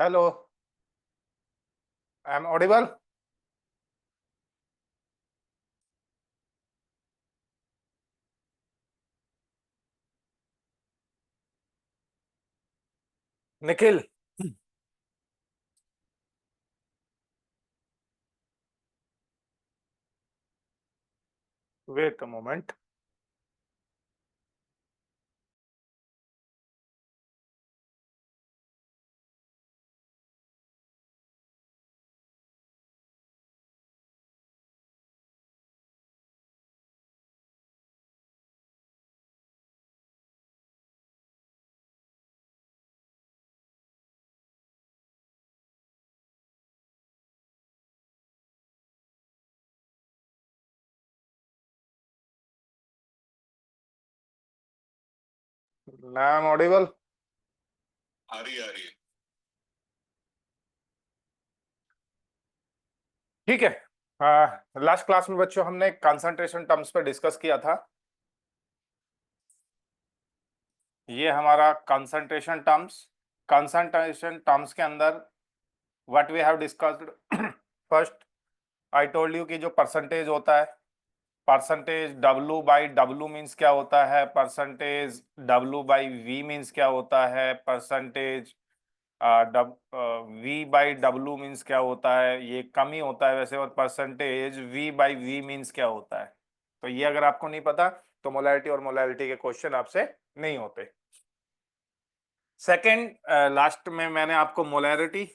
Hello, I am audible. Nikhil, wait a moment. I am audible. आ रही है। ठीक है। लास्ट क्लास में बच्चों हमने कंसंट्रेशन टर्म्स पे डिस्कस किया था। ये हमारा कंसंट्रेशन टर्म्स के अंदर what we have discussed. First, I told you कि जो परसेंटेज होता है, percentage W by W means क्या होता है, percentage W by V means क्या होता है, percentage V by W means क्या होता है, ये कम ही होता है वैसे, और percentage V by V means क्या होता है। तो ये अगर आपको नहीं पता तो मोलैरिटी और मोलैरिटी के क्वेश्चन आपसे नहीं होते। सेकंड, लास्ट में मैंने आपको मोलैरिटी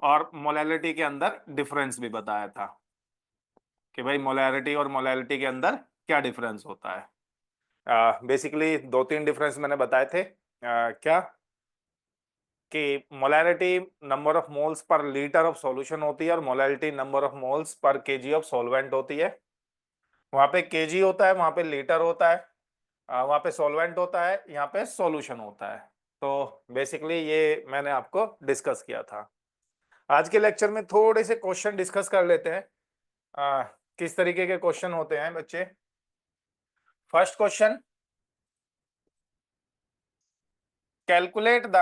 और मोलैलिटी के अंदर डिफरेंस भी बताया था कि भाई मोलैरिटी और मोलैलिटी के अंदर क्या डिफरेंस होता है। बेसिकली दो तीन डिफरेंस मैंने बताए थे। क्या कि molarity number of moles per litre of solution होती है और molality number of moles per KG of solvent होती है। वहां पे केजी होता है, वहां पे लीटर होता है, वहां पे सॉल्वेंट होता है, यहाँ पे सॉल्यूशन होता है। तो बेसिकली ये मैंने आपको डिस्कस किया था। आज के लेक्चर में थोड़े से क्वेश्चन डिस्कस कर लेते हैं। किस तरीके के क्वेश्चन होते हैं बच्चे। First question, calculate the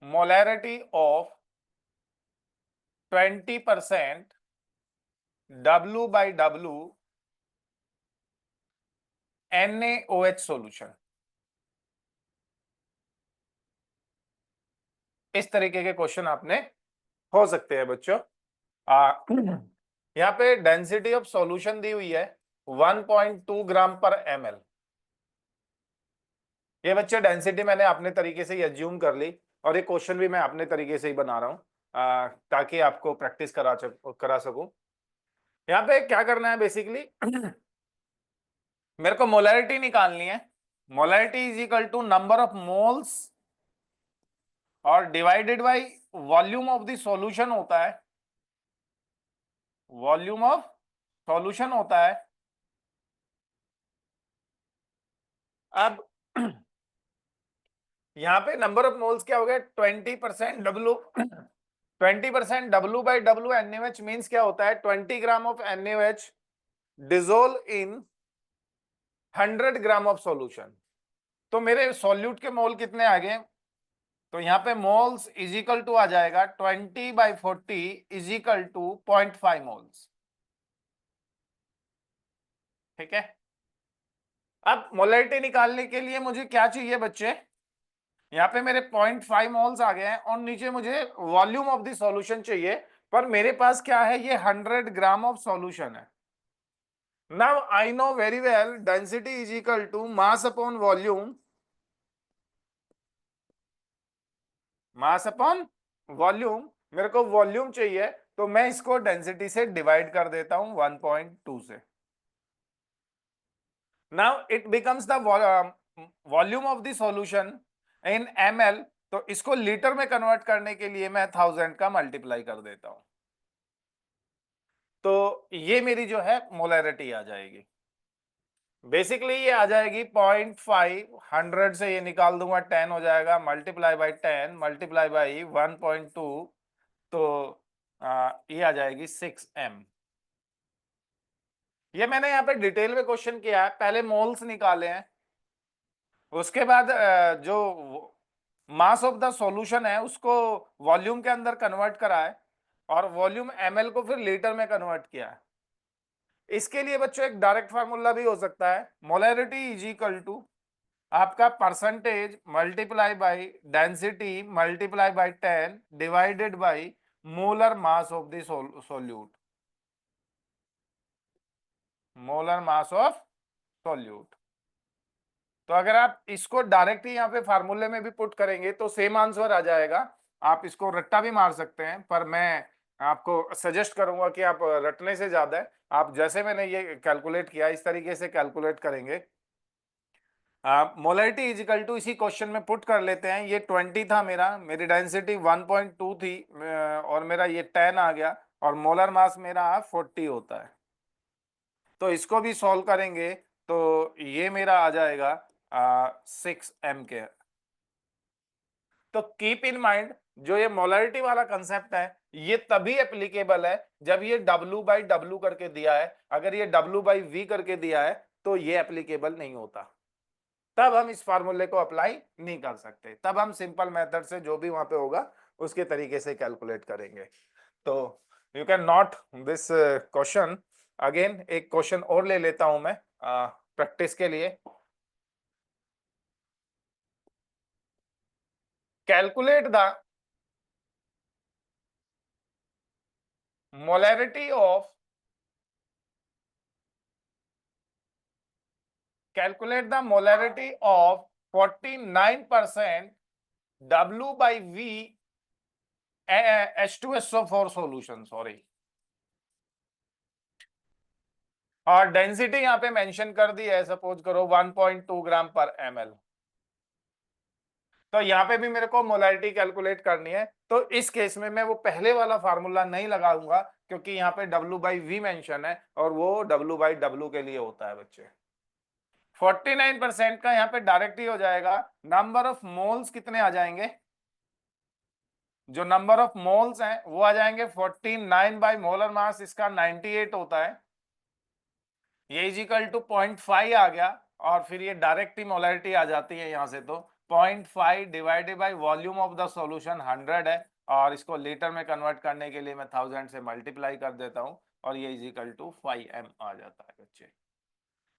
molarity of 20% W by W NaOH solution. इस तरीके के क्वेश्चन आपने हो सकते हैं बच्चों। यहाँ पे डेंसिटी ऑफ सॉल्यूशन दी हुई है 1.2 ग्राम पर ml। ये बच्चे डेंसिटी मैंने अपने तरीके से एज्यूम कर ली और ये क्वेश्चन भी मैं अपने तरीके से ही बना रहा हूँ ताकि आपको प्रैक्टिस करा सकूं। यहाँ पे क्या करना है बेसिकली, मेरे को मोलैरिटी निकालनी है। Molarity is equal to number of moles और divided by volume of the solution होता है। वॉल्यूम ऑफ सॉल्यूशन होता है। अब यहाँ पे नंबर ऑफ मोल्स क्या हो गया, 20% W by W NaOH means क्या होता है, 20 gram of NaOH dissolve in 100 gram of solution. तो मेरे सॉल्यूट के मोल कितने आ गए, तो यहाँ पे मोल्स इज इक्वल टू आ जाएगा 20/40 इज इक्वल टू 0.5 मोल्स। ठीक है। अब मोलैरिटी निकालने के लिए मुझे क्या चाहिए बच्चे, यहाँ पे मेरे 0.5 मोल्स आ गए हैं और नीचे मुझे वॉल्यूम ऑफ द सॉल्यूशन चाहिए, पर मेरे पास क्या है, ये 100 ग्राम ऑफ सॉल्यूशन है। Now I know very well density is equal to mass upon volume, mass upon volume. मेरे को वॉल्यूम चाहिए तो मैं इसको डेंसिटी से डिवाइड कर देता हूं 1.2 से। Now it becomes the volume of the solution in ml। तो इसको लीटर में कन्वर्ट करने के लिए मैं 1000 का मल्टीप्लाई कर देता हूं, तो ये मेरी जो है मोलैरिटी आ जाएगी। बेसिकली ये आ जाएगी 0.5, 100 से ये निकाल दूंगा 10 हो जाएगा, मल्टीप्लाई बाई 10 मल्टीप्लाई बाई 1.2, तो ये आ जाएगी 6m। ये मैंने यहाँ पे डिटेल में क्वेश्चन किया है, पहले मोल्स निकाले हैं, उसके बाद जो मास ऑफ द सॉल्यूशन है उसको वॉल्यूम के अंदर कन्वर्ट करा है और वॉल्यूम ml को फिर लीटर में कन्वर्ट किया है। इसके लिए बच्चों एक डायरेक्ट फार्मूला भी हो सकता है, मोलैरिटी इज इक्वल टू आपका percentage multiply by density multiply by 10 divided by molar mass of the solute, molar mass of solute. तो अगर आप इसको डायरेक्ट ही यहाँ पे फार्मूले में भी पुट करेंगे तो सेम आंसर आ जाएगा। आप इसको रट्टा भी मार सकते हैं, पर मैं आपको सजेस्ट करूंगा कि आप रटने से ज्यादा है आप जैसे मैंने ये कैलकुलेट किया इस तरीके से कैलकुलेट करेंगे। मोलैरिटी इज इक्वल टू इसी क्वेश्चन में पुट कर लेते हैं, ये 20 था मेरा, मेरी डेंसिटी 1.2 थी और मेरा ये 10 आ गया और मोलर मास मेरा 40 होता है। तो इसको भी सॉल्व करेंगे तो ये मेरा आ जाएगा 6 m के। तो कीप इन माइंड जो ये मोलैरिटी वाला कंसेप्ट है ये तभी एप्लीकेबल है जब ये W बाई W करके दिया है, अगर ये W बाई V करके दिया है तो ये एप्लीकेबल नहीं होता, तब हम इस फार्मूले को अप्लाई नहीं कर सकते, तब हम सिंपल मेथड से जो भी वहां पे होगा उसके तरीके से कैलकुलेट करेंगे। तो you can not this question again, एक क्वेश्चन और ले लेता हूं मैं प्रैक्टिस के लिए। Calculate the molarity of calculate the molarity of 49% W by V H2SO4 solution, sorry, और डेंसिटी यहां पे मेंशन कर दी है, सपोज करो 1.2 ग्राम पर ml। तो यहाँ पे भी मेरे को मोलैरिटी कैलकुलेट करनी है, तो इस केस में मैं वो पहले वाला फार्मूला नहीं लगाऊंगा क्योंकि यहाँ पे W बाई वी मेंशन है और वो W बाई W के लिए होता है बच्चे। 49% का यहाँ पे डायरेक्ट ही हो जाएगा, नंबर ऑफ मोल्स कितने आ जाएंगे, जो नंबर ऑफ मोल्स हैं वो आ जाएंगे 49 बाई मोलर मास इसका 98 होता है, ये इजिकल टू 0.5 आ गया और फिर ये डायरेक्ट ही मोलैरिटी आ जाती है यहाँ से, तो 0.5 divided by volume of the solution 100 है और इसको लीटर में कन्वर्ट करने के लिए मैं 1000 से मल्टीप्लाई कर देता हूँ और ये इजिकल टू 5m आ जाता है बच्चे।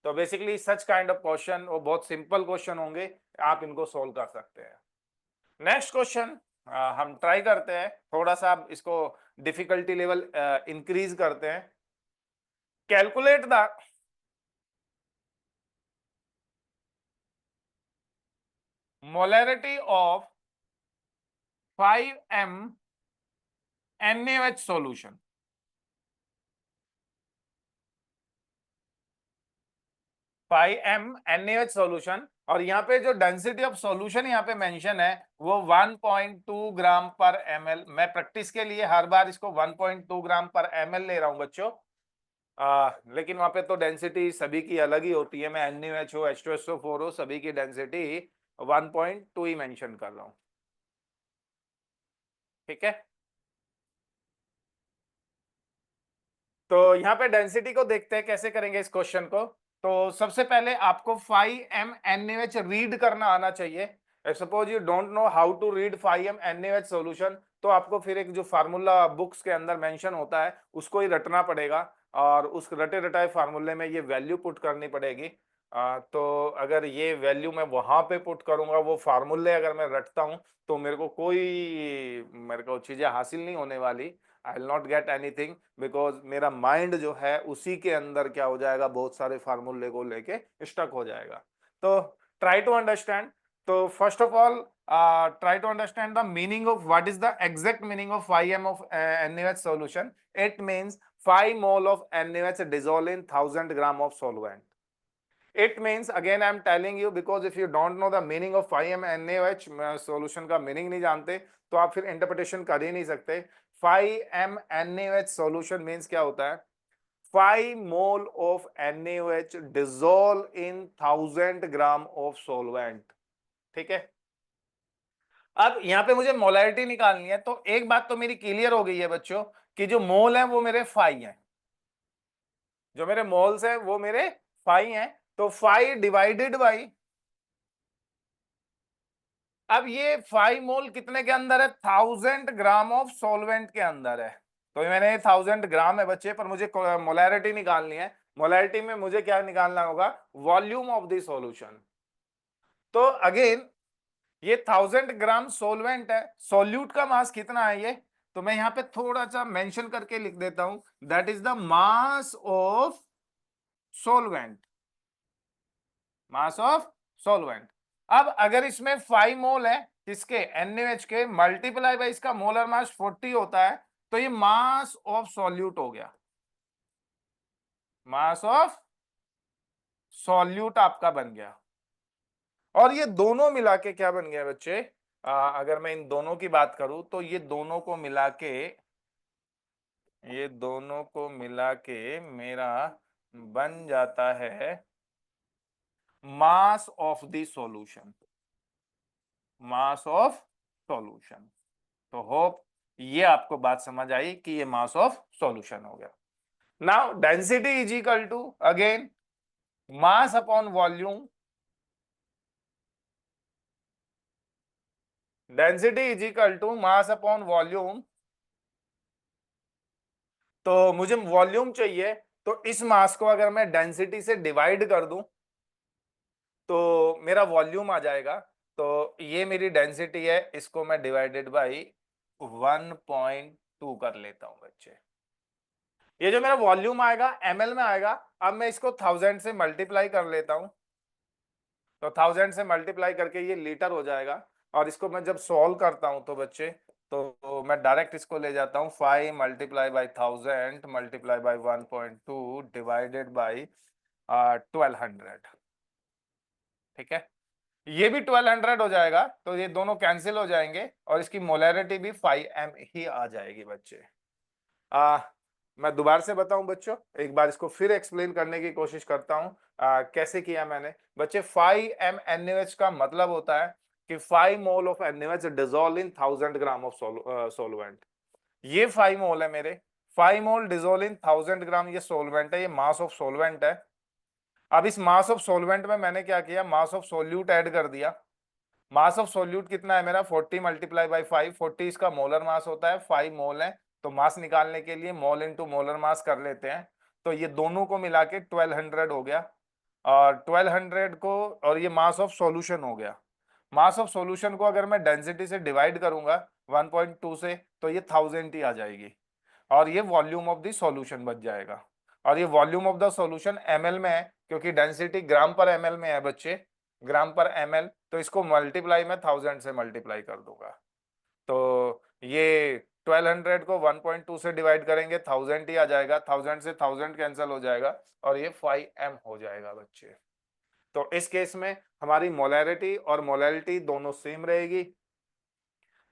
तो basically such kind of question वो बहुत सिंपल क्वेश्चन होंगे, आप इनको सोल्व कर सकते हैं। नेक्स्ट क्वेश्चन हम ट्राई करते हैं, थोड़ा सा इसको डिफिकल्टी लेवल इंक्रीज करते हैं। Calculate the molarity of 5m NaOH solution। 5m NaOH solution और यहाँ पे जो डेंसिटी ऑफ सॉल्यूशन यहाँ पे मेंशन है वो 1.2 ग्राम पर ml। मैं प्रैक्टिस के लिए हर बार इसको 1.2 ग्राम पर ml ले रहा हूँ बच्चों, लेकिन वहां पे तो डेंसिटी सभी की अलग ही होती है, मैं NaOH हो H2SO4 हो सभी की डेंसिटी 1.2 ही मेंशन कर रहा हूँ, ठीक है। तो यहाँ पे डेंसिटी को देखते हैं कैसे करेंगे इस क्वेश्चन को। तो सबसे पहले आपको 5m NaOH रीड करना आना चाहिए। Suppose you don't know how to read 5m NaOH solution, तो आपको फिर एक जो फार्मूला बुक्स के अंदर मेंशन होता है उसको ही रटना पड़ेगा और उस रटे रटाए फार्मूले में ये वैल्यू पुट करनी पड़ेगी। तो अगर ये वैल्यू मैं वहां पे पुट करूंगा, वो फार्मूले अगर मैं रटता हूं तो मेरे को चीजें हासिल नहीं होने वाली, I will not get anything, because मेरा माइंड जो है उसी के अंदर क्या हो जाएगा, बहुत सारे फार्मूले को लेके स्टक हो जाएगा। तो ट्राई टू अंडरस्टैंड। तो first of all try to understand the meaning of what is the exact meaning of 5m of NaOH solution. It means 5 mole of NaOH dissolved in 1000 gram of solvent. It means again I am telling you because if you don't know the meaning of 5m NaOH solution का meaning नहीं जानते तो आप फिर interpretation कर ही नहीं सकते। 5m NaOH solution means क्या होता है, 5 mole of NaOH dissolve in 1000 gram of solvent, ठीक है। अब यहाँ पे मुझे मोलैरिटी निकालनी है, तो एक बात तो मेरी क्लियर हो गई है बच्चों कि जो मोल है वो मेरे 5 हैं, जो मेरे मोल्स है वो मेरे 5 हैं, तो 5 डिवाइडेड बाई, अब ये 5 मोल कितने के अंदर है, 1000 ग्राम ऑफ सॉल्वेंट के अंदर है। तो मैंने 1000 ग्राम है बच्चे, पर मुझे मोलैरिटी निकालनी है। मोलैरिटी में मुझे क्या निकालना होगा, वॉल्यूम ऑफ द सॉल्यूशन। तो अगेन ये 1000 ग्राम सोलवेंट है, सोल्यूट का मास कितना है ये, तो मैं यहां पे थोड़ा सा मेंशन करके लिख देता हूं, that is the mass of solvent, mass of solvent. अब अगर इसमें 5 मोल है किसके, NaOH के, मल्टीप्लाई बाई इसका मोलर मास 40 होता है, तो ये मास ऑफ सॉल्यूट हो गया, मास ऑफ सॉल्यूट आपका बन गया। और ये दोनों मिला के क्या बन गया बच्चे, अगर मैं इन दोनों की बात करूं तो ये दोनों को मिला के, ये दोनों को मिला के मेरा बन जाता है mass of the solution, mass of solution. तो होप ये आपको बात समझ आई कि ये मास ऑफ सॉल्यूशन हो गया। Now density is equal to again mass upon volume, density is equal to mass upon volume. तो मुझे वॉल्यूम चाहिए, तो इस मास को अगर मैं डेंसिटी से डिवाइड कर दूं तो मेरा वॉल्यूम आ जाएगा। तो ये मेरी डेंसिटी है, इसको मैं डिवाइडेड बाई 1.2 कर लेता हूं बच्चे। ये जो मेरा वॉल्यूम आएगा ml में आएगा। अब मैं इसको 1000 से मल्टीप्लाई कर लेता हूं, तो 1000 से मल्टीप्लाई करके ये लीटर हो जाएगा। और इसको मैं जब सॉल्व करता हूं तो बच्चे, तो मैं डायरेक्ट इसको ले जाता हूं, 5 multiply by 1000 multiply by 1.2 divided by 1200। ठीक है, ये भी 1200 हो जाएगा, तो ये दोनों कैंसिल हो जाएंगे और इसकी मोलैरिटी भी 5m ही आ जाएगी बच्चे। मैं दोबारा से बताऊं बच्चों, एक बार इसको फिर एक्सप्लेन करने की कोशिश करता हूं, कैसे किया मैंने बच्चे। 5m NaOH का मतलब होता है कि 5 mole of NaOH dissolve in 1000 gram of solvent. ये 5 मोल है मेरे, 5 मोल डिसॉल्व इन 1000 ग्राम, ये सोलवेंट है, ये मास ऑफ सोलवेंट है। अब इस मास ऑफ सोलवेंट में मैंने क्या किया, मास ऑफ सोल्यूट ऐड कर दिया। मास ऑफ सोल्यूट कितना है मेरा, 40 मल्टीप्लाई बाई 5, 40 इसका मोलर मास होता है, 5 मोल है, तो मास निकालने के लिए मोल इनटू मोलर मास कर लेते हैं। तो ये दोनों को मिला के 1200 हो गया, और 1200 को, और ये मास ऑफ सॉल्यूशन हो गया। मास ऑफ सॉल्यूशन को अगर मैं डेंसिटी से डिवाइड करूंगा 1.2 से, तो ये 1000 ही आ जाएगी, और ये वॉल्यूम ऑफ द सॉल्यूशन बच जाएगा। और ये volume of the solution ml में है, क्योंकि डेंसिटी ग्राम पर ml में है बच्चे, ग्राम पर ml, तो इसको मल्टीप्लाई में 1000 से मल्टीप्लाई कर दूंगा। तो ये 1200 को 1.2 से डिवाइड करेंगे, 1000 ही आ जाएगा, 1000 से 1000 कैंसिल हो जाएगा, और ये 5m हो जाएगा बच्चे। तो इस केस में हमारी मोलैरिटी और मोलैलिटी दोनों सेम रहेगी,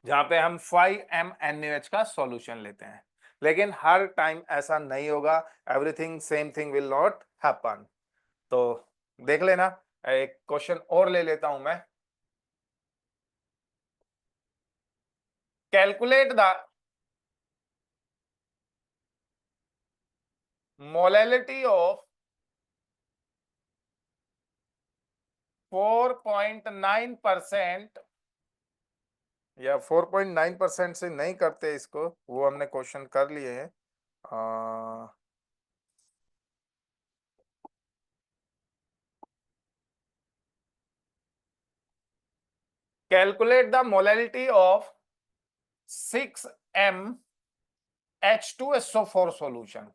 जहां पे हम 5m NaOH का सॉल्यूशन लेते हैं। लेकिन हर टाइम ऐसा नहीं होगा, everything same thing will not happen. तो देख लेना, एक क्वेश्चन और ले लेता हूं मैं। कैलकुलेट द मोलैलिटी ऑफ 4.9%, या 4.9% से नहीं करते इसको, वो हमने क्वेश्चन कर लिए हैं। Calculate the molality of 6m H2SO4 solution.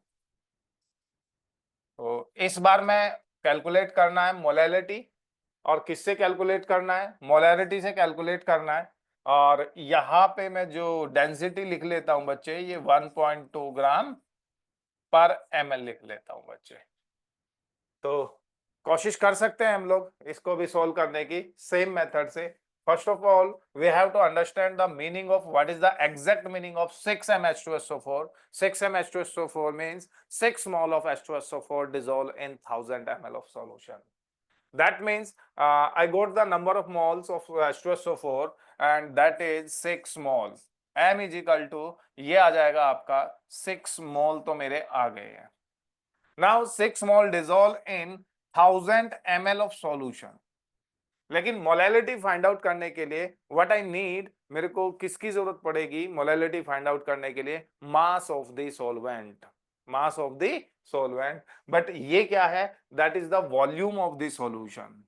तो इस बार मैं कैलकुलेट करना है मोलैलिटी, और किससे कैलकुलेट करना है, मोलैरिटी से कैलकुलेट करना है। और यहाँ पे मैं जो डेंसिटी लिख लेता हूं बच्चे, ये 1.2 ग्राम पर ml लिख लेता हूं बच्चे। तो कोशिश कर सकते हैं हम लोग इसको भी सॉल्व करने की सेम मेथड से। First of all we have to understand the meaning of what is the exact meaning of 6M H2SO4। 6M H2SO4 means 6 mole of H2SO4 dissolved in 1000 ml of solution. That means I got the number of moles of H2SO4 and that is 6 mole. M is equal to, ये आ जाएगा आपका 6 मोल, तो मेरे आ गए हैं। Now 6 mole dissolve in 1000 ml of solution. लेकिन molality find out करने के लिए व्हाट आई नीड, मेरे को किसकी जरूरत पड़ेगी मोलैलिटी फाइंड आउट करने के लिए? Mass of the solvent, mass of the solvent. But ये क्या है? That is the volume of the solution.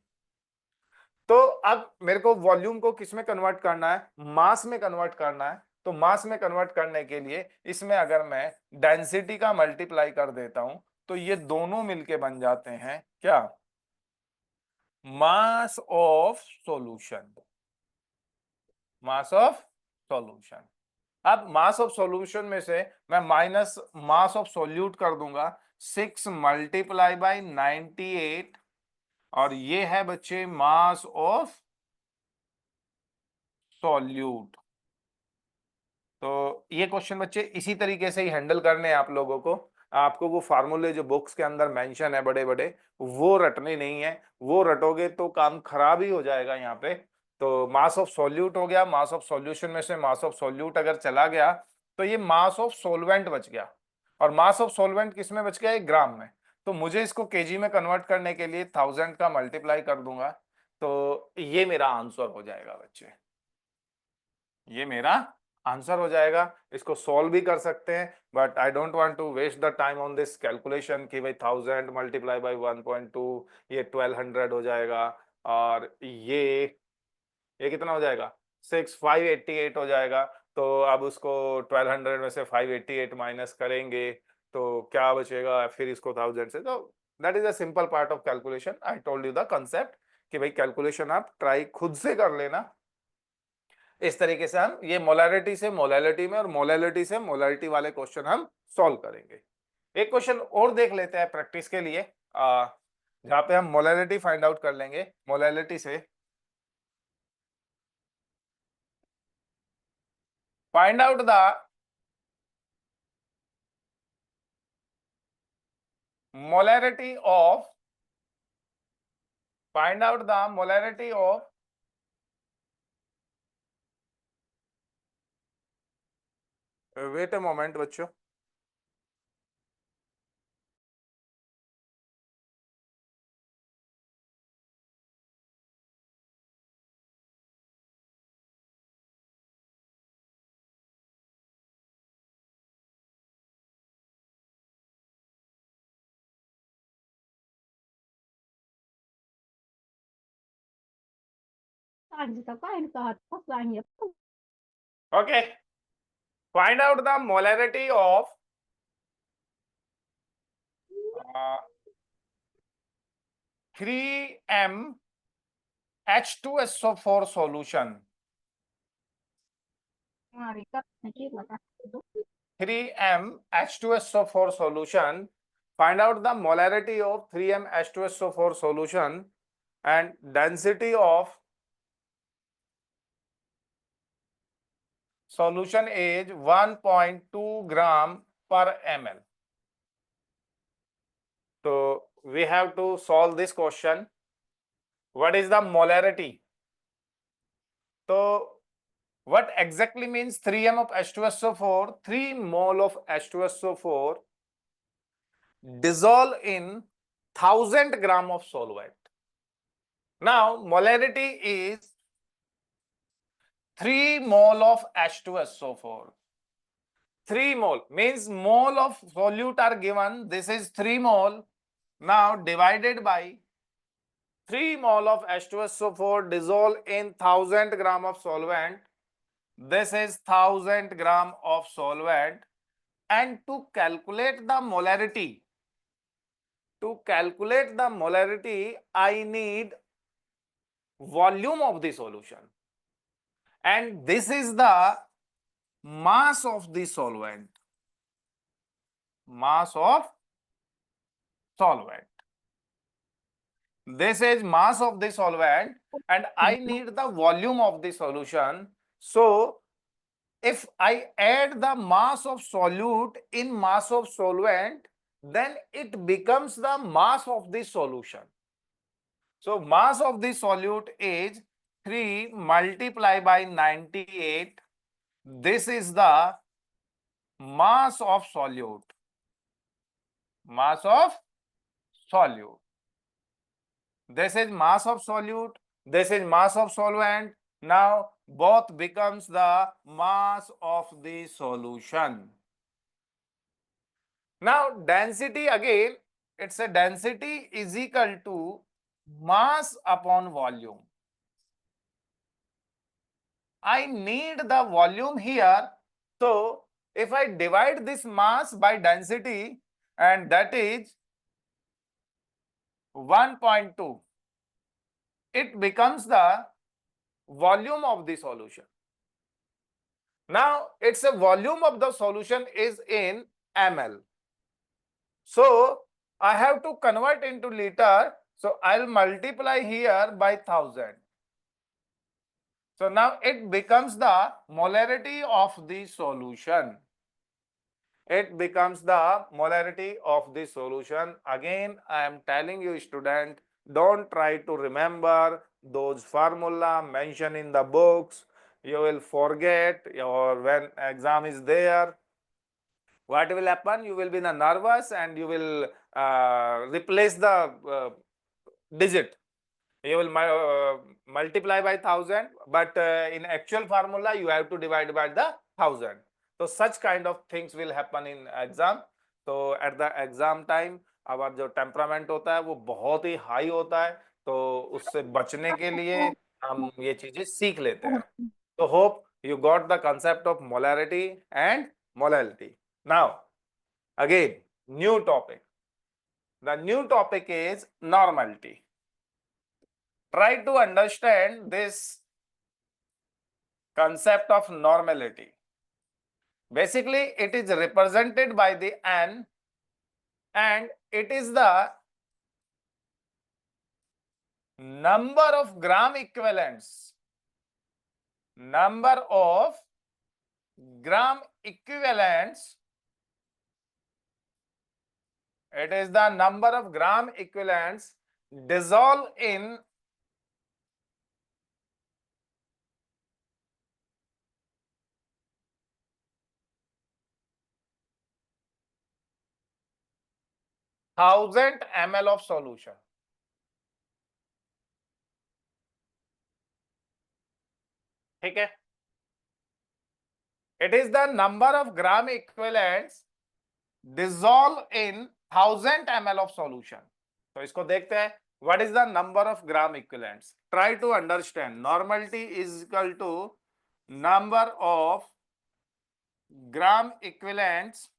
तो अब मेरे को वॉल्यूम को किस में कन्वर्ट करना है? मास में कन्वर्ट करना है। तो मास में कन्वर्ट करने के लिए इसमें अगर मैं डेंसिटी का मल्टीप्लाई कर देता हूं तो ये दोनों मिलके बन जाते हैं क्या? Mass of solution, mass of solution. अब मास ऑफ सॉल्यूशन में से मैं माइनस मास ऑफ सॉल्यूट कर दूंगा, 6 मल्टीप्लाई बाई 98, और ये है बच्चे मास ऑफ सॉल्यूट। तो ये क्वेश्चन बच्चे इसी तरीके से ही हैंडल करने हैं आप लोगों को। आपको वो फार्मूले जो बुक्स के अंदर मेंशन है बड़े बड़े, वो रटने नहीं है। वो रटोगे तो काम खराब ही हो जाएगा यहाँ पे। तो मास ऑफ सॉल्यूट हो गया, मास ऑफ सॉल्यूशन में से मास ऑफ सॉल्यूट अगर चला गया तो ये मास ऑफ सोलवेंट बच गया, और मास ऑफ सोलवेंट किस में बच गया? एक ग्राम में। तो मुझे इसको केजी में कन्वर्ट करने के लिए 1000 का मल्टीप्लाई कर दूंगा, तो ये मेरा आंसर हो जाएगा बच्चे, ये मेरा आंसर हो जाएगा। इसको सॉल्व भी कर सकते हैं, but I don't want to waste the time on this calculation कि भाई 1000 मल्टीप्लाई बाई 1.2 ये 1200 हो जाएगा, और ये कितना हो जाएगा? 588 हो जाएगा। तो अब उसको 1200 में से 588 माइनस करेंगे तो क्या बचेगा? फिर इसको 1000 से, तो that is a simple part of calculation. I told you the concept कि भाई कैलकुलेशन आप ट्राई खुद से कर लेना। इस तरीके से हम ये मोलैरिटी से मोलैलिटी में और मोलैलिटी से मोलैलिटी वाले क्वेश्चन हम सॉल्व करेंगे। एक क्वेश्चन और देख लेते हैं प्रैक्टिस के लिए, जहां पे हम मोलैलिटी फाइंड आउट कर लेंगे। मोलैलिटी से find out the molarity of find out the molarity of wait a moment बच्चों, okay, find out the molarity of 3m H2SO4 solution, 3m H2SO4 solution. Find out the molarity of 3m H2SO4 solution and density of solution is 1.2 gram per ml. So we have to solve this question. What is the molarity? So what exactly means 3m of H2SO4? 3 mole of H2SO4 dissolve in 1000 gram of solvent. Now molarity is 3 mole of H2SO4. 3 mole means mole of solute are given. This is 3 mole. Now divided by 3 mole of H2SO4 dissolve in 1000 gram of solvent. This is 1000 gram of solvent. And to calculate the molarity, I need volume of the solution. And this is the mass of the solvent. Mass of solvent. This is mass of the solvent, and I need the volume of the solution. So if I add the mass of solute in mass of solvent, then it becomes the mass of the solution. So mass of the solute is 3 multiplied by 98. This is the mass of solute. Mass of solute. This is mass of solute, this is mass of solvent. Now both becomes the mass of the solution. Now density again, it's a density is equal to mass upon volume. I need the volume here. So if I divide this mass by density, and that is 1.2, it becomes the volume of the solution. Now it's a volume of the solution is in ml. So I have to convert into liter. So I'll multiply here by 1000. So now it becomes the molarity of the solution. It becomes the molarity of the solution. Again, I am telling you, student, don't try to remember those formula mentioned in the books. You will forget, or when exam is there, what will happen? You will be nervous and you will replace the digit. You will multiply by 1000, but in actual formula you have to divide by the 1000. So such kind of things will happen in exam. So at the exam time our जो temperament होता है वो बहुत ही high होता है, तो उससे बचने के लिए हम ये चीजें सीख लेते हैं. So hope you got the concept of molarity and molality. Now again, new topic. The new topic is normality. Try to understand this concept of normality. Basically, it is represented by the N, and it is the number of gram equivalents. Number of gram equivalents. It is the number of gram equivalents dissolved in thousand ml of solution. ठीक है? It is the number of gram equivalents dissolved in 1000 ml of solution. तो इसको देखते हैं. What is the number of gram equivalents? Try to understand. Normality is equal to number of gram equivalents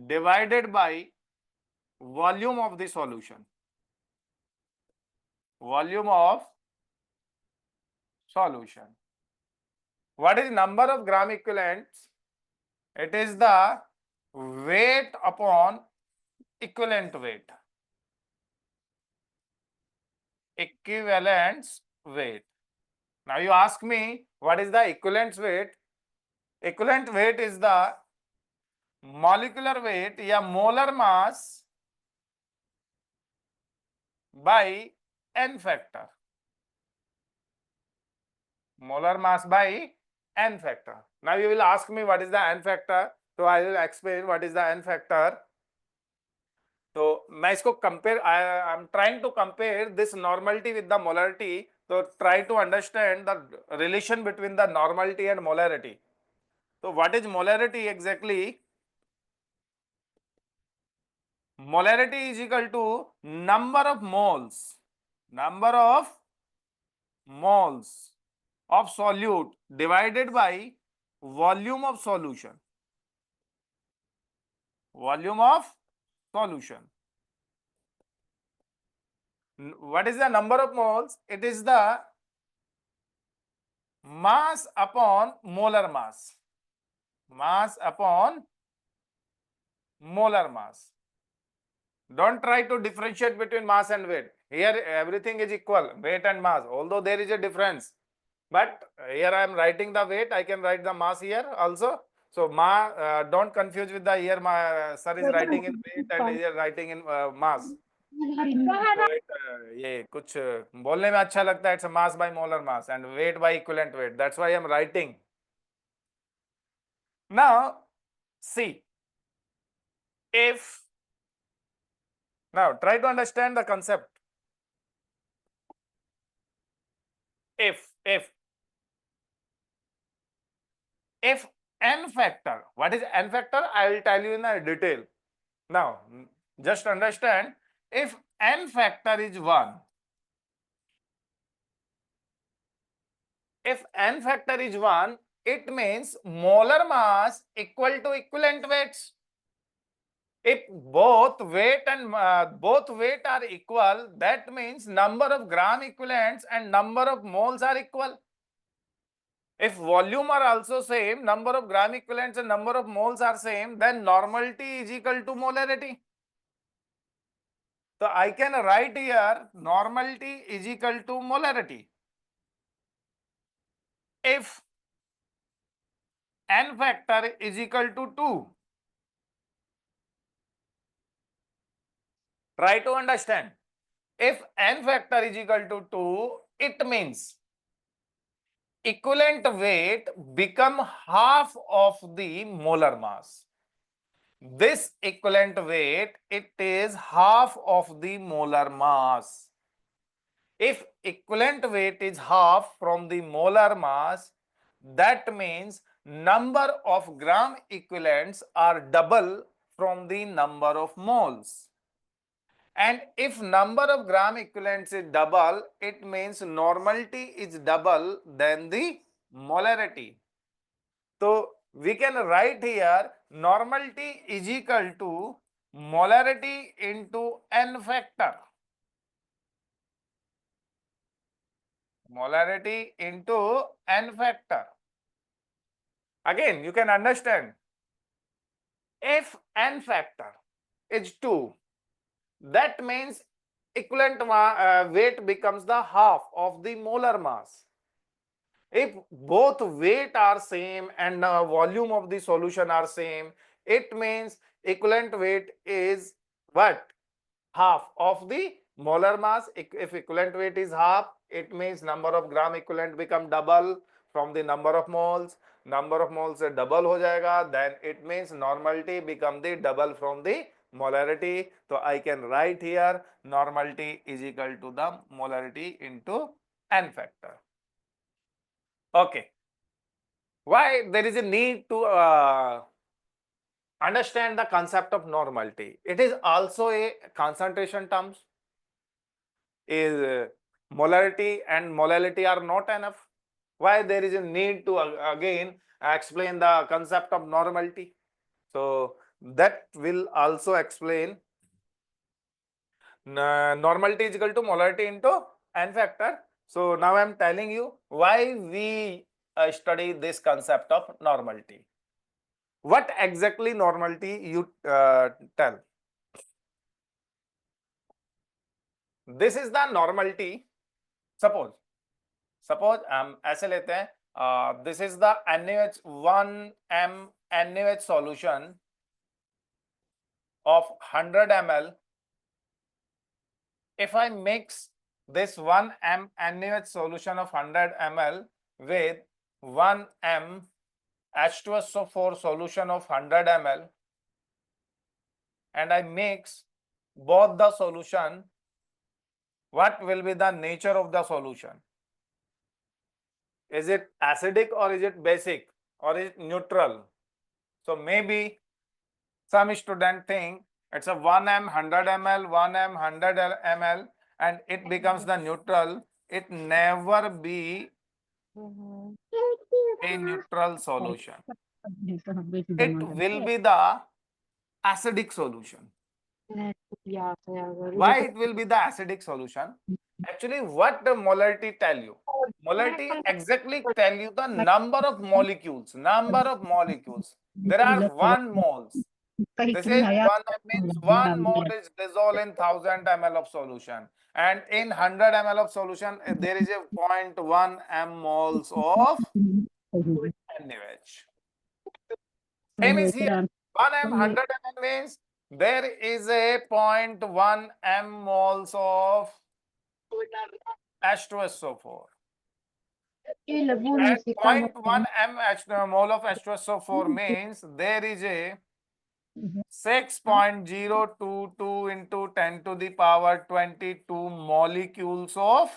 divided by volume of the solution. Volume of solution. What is number of gram equivalents? It is the weight upon equivalent weight. Equivalence weight. Now you ask me, what is the equivalent weight? Equivalent weight is the molecular weight या molar mass by n factor. Molar mass by n factor. Now you will ask me what is the n factor. So I will explain what is the n factor. तो मैं इसको compare, I am trying to compare this normality with the molarity. So try to understand the relation between the normality and molarity. So what is molarity exactly? Molarity is equal to number of moles of solute divided by volume of solution. Volume of solution. What is the number of moles? It is the mass upon molar mass. Mass upon molar mass. Don't try to differentiate between mass and weight. Here everything is equal, weight and mass, although there is a difference. But here I am writing the weight, I can write the mass here also. So don't confuse with the here sir is writing in weight and here writing in mass. So ये कुछ बोलने में अच्छा लगता है, it's a mass by molar mass and weight by equivalent weight. That's why I am writing. Now, see, if now try to understand the concept. If n factor, what is n factor? I will tell you in a detail. Now, just understand, if n factor is 1, if n factor is 1, it means molar mass equal to equivalent weights. If both weight are equal, that means number of gram equivalents and number of moles are equal. If volume are also same, number of gram equivalents and number of moles are same, then normality is equal to molarity. So I can write here normality is equal to molarity. If n factor is equal to 2, try to understand. If n factor is equal to 2, it means equivalent weight become half of the molar mass. This equivalent weight, it is half of the molar mass. If equivalent weight is half from the molar mass, that means number of gram equivalents are double from the number of moles. And if number of gram equivalents is double, it means normality is double than the molarity. So we can write here normality is equal to molarity into n factor. Molarity into n factor. Again, you can understand, if n factor is 2, that means equivalent weight becomes the half of the molar mass. If both weight are same and volume of the solution are same, it means equivalent weight is what? Half of the molar mass. If equivalent weight is half, it means number of gram equivalent become double from the number of moles. Number of moles से double हो जाएगा, then it means normality become the double from the molarity. So I can write here normality is equal to the molarity into n factor. Okay. Why there is a need to understand the concept of normality? It is also a concentration terms. Is molarity and molality are not enough? Why there is a need to again explain the concept of normality? So that will also explain. Normality is equal to molarity into n factor. So now I am telling you why we study this concept of normality. What exactly normality you tell? This is the normality. Suppose हम ऐसे लेते हैं, this is the NaOH 1m NaOH solution of 100 ml. If I mix this 1m NaOH solution of 100 ml with 1m H2SO4 solution of 100 ml and I mix both the solution, what will be the nature of the solution? Is it acidic or is it basic or is it neutral? So maybe some student think it's a 1m 100 ml, 1m 100 ml and it becomes the neutral. It never be a neutral solution. It will be the acidic solution. Why it will be the acidic solution? Actually, what the molarity tell you? Molarity exactly tell you the number of molecules. Number of molecules. There are 1 moles. This is 1 means 1 mole is dissolved in 1000 ml of solution. And in 100 ml of solution, there is a 0.1 m moles of NaOH. Same is here. 1 m 100 ml means there is a 0.1 m moles of H2SO4. ये लगू And से काम 0.1 mole of H2SO4 means there is a 6.022 into 10 to the power 22 molecules of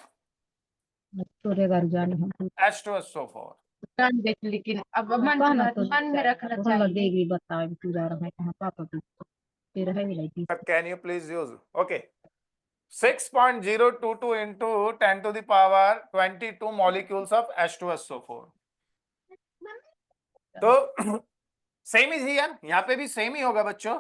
छोरे घर जाने हम H2SO4. जान देख, लेकिन अब मन में रखना चाहिए। लगेगी बताओ तू जा रहा है कहाँ, पापा तू फिर है लगी। But can you please use? Okay. 6.022 into 10 to the power 22 molecules of H2SO4. तो सेम इज हियर, यहाँ पे भी सेम ही होगा बच्चों।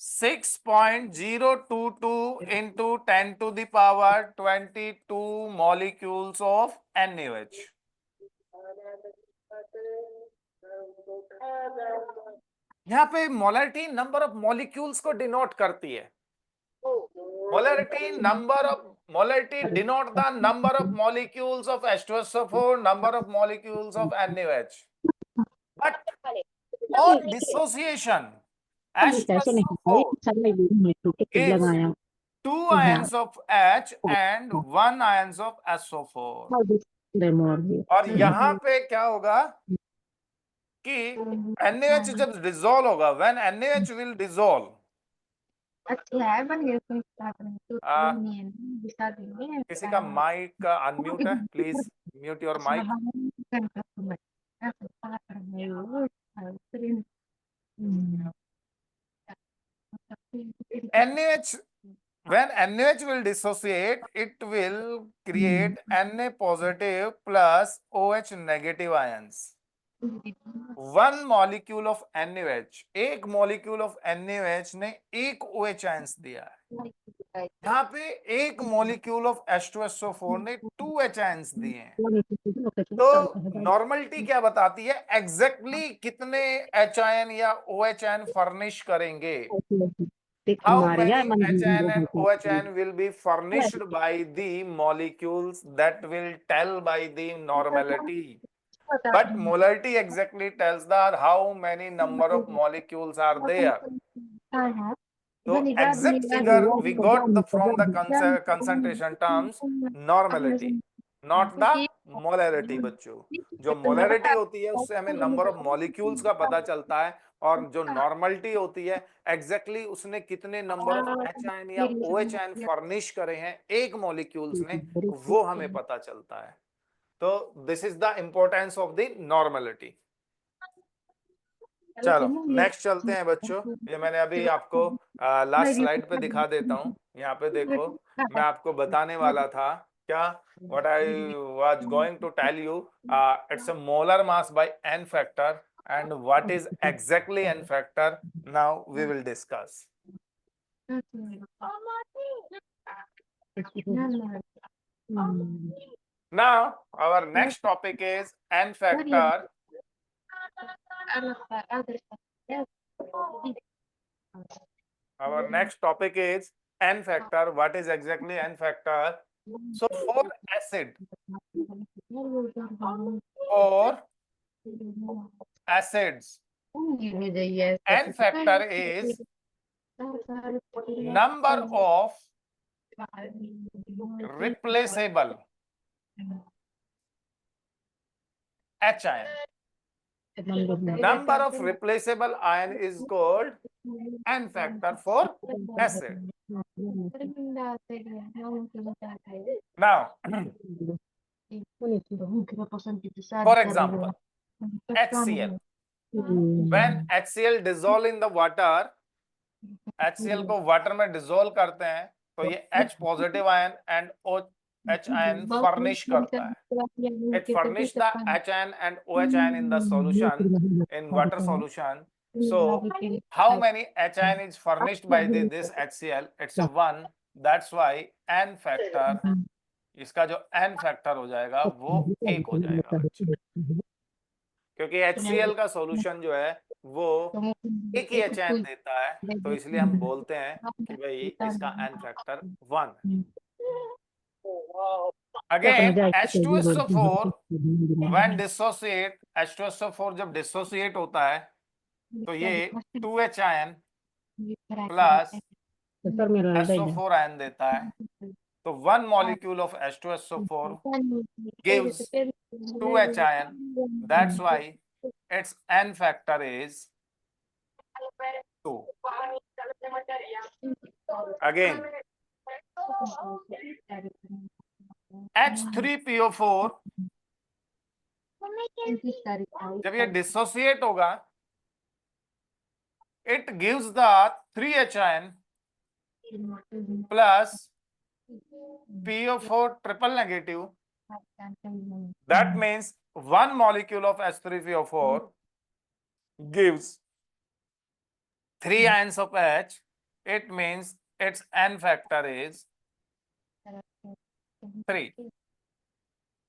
6.022 into 10 to the power 22 molecules of NaOH. यहाँ पे मोलरिटी नंबर ऑफ मॉलिक्यूल्स को डिनोट करती है। Molarity denote the number of molecules of H2SO4, number of molecules of NaOH. But on dissociation, H2SO4 gives 2 ions of H and 1 ions of SO4. और यहाँ पे क्या होगा कि NaOH जब डिसॉल्व होगा, when NaOH will dissolve, अच्छा है बन गया तो नहीं है दिखा देंगे। किसी का माइक अनम्यूट है, please mute your mic. NaOH, when NaOH will dissociate, it will create Na positive plus OH negative ions. One molecule of NaOH, एक molecule of NaOH ने एक OH ions दिया है। यहाँ पे एक molecule of H2SO4 ने 2 H ions दिए हैं। तो नॉर्मलिटी क्या बताती है? एग्जैक्टली कितने H ion या OH ion फर्निश करेंगे? How many H ion and OH ion will be furnished by the molecules, that will tell by the normality. But molarity exactly tells that how many number of molecules are there. So exact figure we got from the concentration terms normality, not the molarity बच्चों। जो molarity होती है उससे हमें number of molecules का पता चलता है, और जो normality होती है exactly उसने कितने number of H ion या OH ion furnish करे हैं एक molecules ने, वो हमें पता चलता है। तो this is the importance of the normality. चलो नेक्स्ट चलते हैं बच्चों। ये मैंने अभी आपको लास्ट स्लाइड पे दिखा देता हूँ। यहाँ पे देखो, मैं आपको बताने वाला था क्या, what I was going to tell you, it's a molar mass by n factor, and what is exactly n factor, now we will discuss. Now our next topic is n factor. Our next topic is n factor. What is exactly n factor? So for acid, for acids, n factor is number of replaceable H ion. Number of replaceable ion is called n factor for acid. Now, for example, HCl. When HCl dissolve in the water, HCl को water में dissolve करते हैं तो ये H positive ion and OH ion furnish करता है। It furnish the H ion and OH ion in the solution, in water solution. So how many H ion is furnished by this HCl? It's a 1. That's why n factor, इसका जो n factor हो जाएगा वो 1 हो जाएगा बच्चे, क्योंकि HCl का सॉल्यूशन जो है वो एक ही H ion देता है, तो इसलिए हम बोलते हैं कि भाई इसका n factor 1 है। Again, H2SO4 when dissociate, H2SO4 जब dissociate होता है तो ये 2H ion plus SO4 ion देता है, तो 1 molecule of H2SO4 gives 2 H ion. That's why its N factor is 2. Again, H3PO4 जब ये डिसोसिएट होगा, it gives the 3 H ion plus PO4 triple negative. That means 1 molecule of H3PO4 gives 3 ions of H. It means its N factor is 3.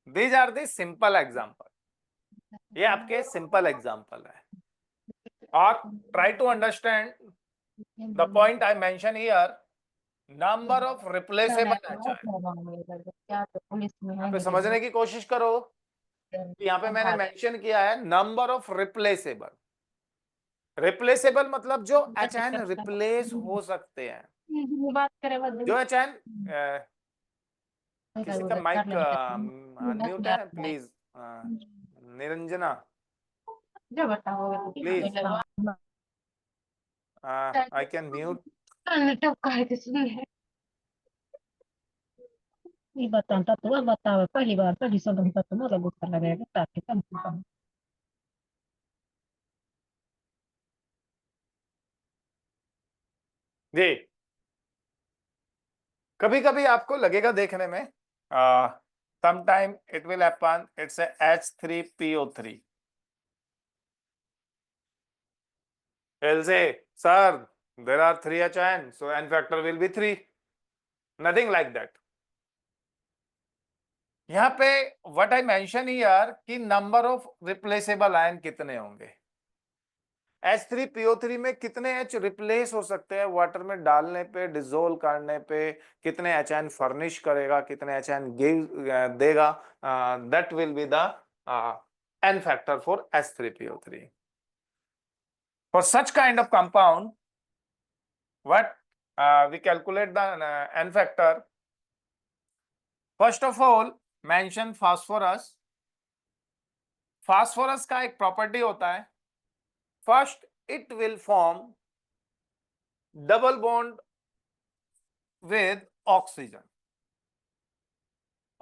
These are the simple example. ये आपके simple example है. और try to understand the point I mentioned here. Number of replaceable H ion. यहाँ पे समझने की कोशिश करो. यहाँ पे मैंने मेंशन किया है नंबर ऑफ रिप्लेसेबल. रिप्लेसेबल मतलब जो एच एन रिप्लेस हो सकते हैं. जो एच एन किसी का माइक अनम्यूट है please. Niranjana please. I can mute. ये बताता तो बतावे पहली बार पहली सब हम तो मतलब गुस्सा लगेगा ताकि कम जी. कभी कभी आपको लगेगा देखने में sometime it will happen it's a H3PO3. He'll say, sir, there are 3 H ions, so N factor will be 3. Nothing like that. यहाँ पे what I mention here कि number of replaceable ion कितने होंगे. H3PO3 में कितने H replace हो सकते हैं वाटर में डालने पे, डिसोल्व करने पे, कितने H ion फर्निश करेगा, कितने H ion देगा. That will be the N factor for H3PO3. For such kind of compound, what we calculate the N factor. First of all, mention phosphorus. Phosphorus का एक property होता है. First, it will form double bond with oxygen.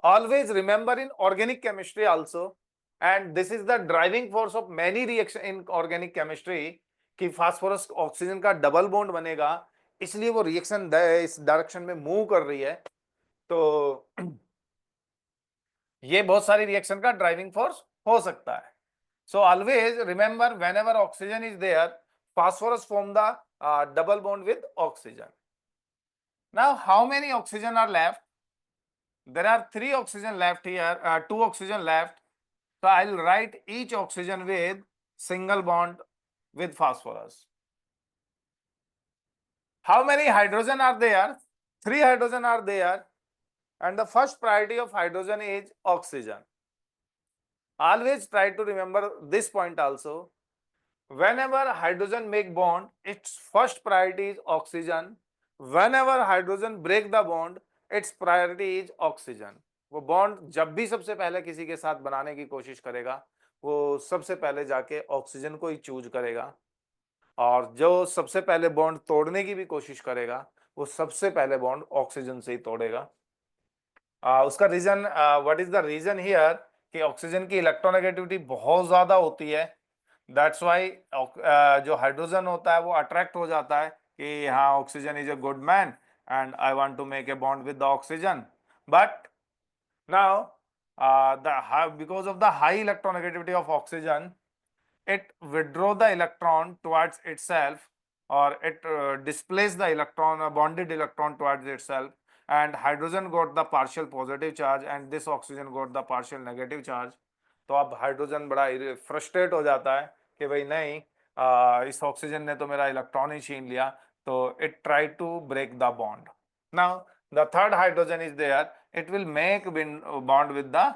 Always remember in organic chemistry also, and this is the driving force of many reaction in organic chemistry कि phosphorus oxygen का double bond बनेगा, इसलिए वो reaction इस direction में move कर रही है. तो ये बहुत सारी रिएक्शन का ड्राइविंग फोर्स हो सकता है. So always remember whenever oxygen is there, phosphorus form the double bond with oxygen. Now how many oxygen are left? There are 3 oxygen left here, 2 oxygen left. So I'll write each oxygen with single bond with phosphorus. How many hydrogen are there? 3 hydrogen are there, and the first priority of hydrogen is oxygen. Always try to remember this point also. Whenever hydrogen make bond, its first priority is oxygen. Whenever hydrogen break the bond, its priority is oxygen. वो bond जब भी सबसे पहले किसी के साथ बनाने की कोशिश करेगा, वो सबसे पहले जाके ऑक्सीजन को ही चूज करेगा, और जो सबसे पहले बॉन्ड तोड़ने की भी कोशिश करेगा, वो सबसे पहले बॉन्ड ऑक्सीजन से ही तोड़ेगा. उसका reason, what is the reason here कि ऑक्सीजन की इलेक्ट्रोनेगेटिविटी बहुत ज्यादा होती है. दैट्स वाई जो हाइड्रोजन होता है वो अट्रैक्ट हो जाता है कि हाँ oxygen is a good man and I want to make a bond with the oxygen. But now because of the high electronegativity of oxygen, it withdraw the electron towards itself, or it displace the electron, bonded electron towards itself, and hydrogen got the partial positive charge and this oxygen got the partial negative charge. तो अब hydrogen बड़ा frustrate हो जाता है कि भाई नहीं, इस ऑक्सीजन ने तो मेरा इलेक्ट्रॉन ही छीन लिया. तो it try to break the bond. Now the third hydrogen is there, it will make bond with the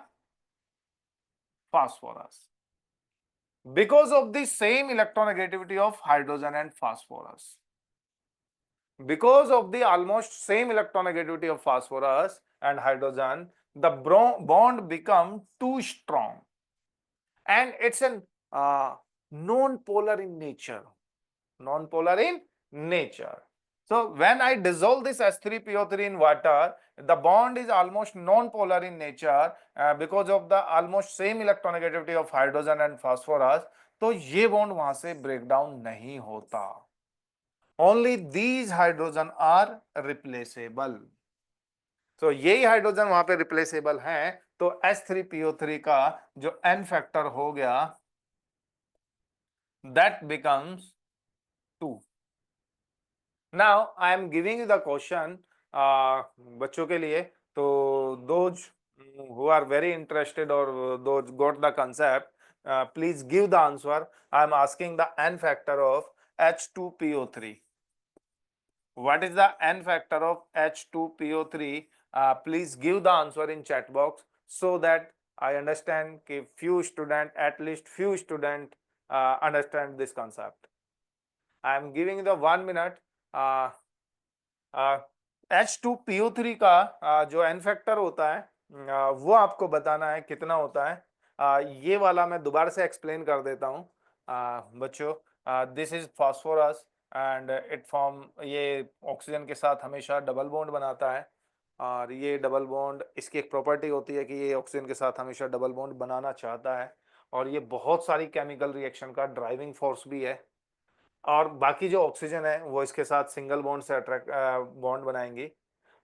phosphorus because of the same electronegativity of hydrogen and phosphorus. because of the almost same electronegativity of phosphorus and hydrogen, the bond become too strong, and it's a non-polar in nature. Non-polar in nature. So when I dissolve this H3PO3 in water, the bond is almost non-polar in nature because of the almost same electronegativity of hydrogen and phosphorus. तो ये bond वहां से break down नहीं होता. Only these hydrogen are replaceable. तो यही hydrogen वहां पे रिप्लेसेबल हैं, तो H3PO3 का जो N फैक्टर हो गया, that becomes 2. Now I am giving you the question बच्चों के लिए, तो those who are very interested or those got the concept, please give the answer. I am asking the N factor of H2PO3. What is the N factor of H2PO3? Please give the answer in chat box so that I understand कि few student, at least few student understand this concept. I am giving the 1 minute. H2PO3 का जो N factor होता है वो आपको बताना है कितना होता है. ये वाला मैं दोबारा से एक्सप्लेन कर देता हूँ बच्चों. This is phosphorus and it form, ये ऑक्सीजन के साथ हमेशा डबल बॉन्ड बनाता है, और ये डबल बॉन्ड, इसकी एक प्रॉपर्टी होती है कि ये ऑक्सीजन के साथ हमेशा डबल बॉन्ड बनाना चाहता है, और ये बहुत सारी केमिकल रिएक्शन का ड्राइविंग फोर्स भी है. और बाकी जो ऑक्सीजन है वो इसके साथ सिंगल बॉन्ड से अट्रैक्ट बॉन्ड बनाएंगी.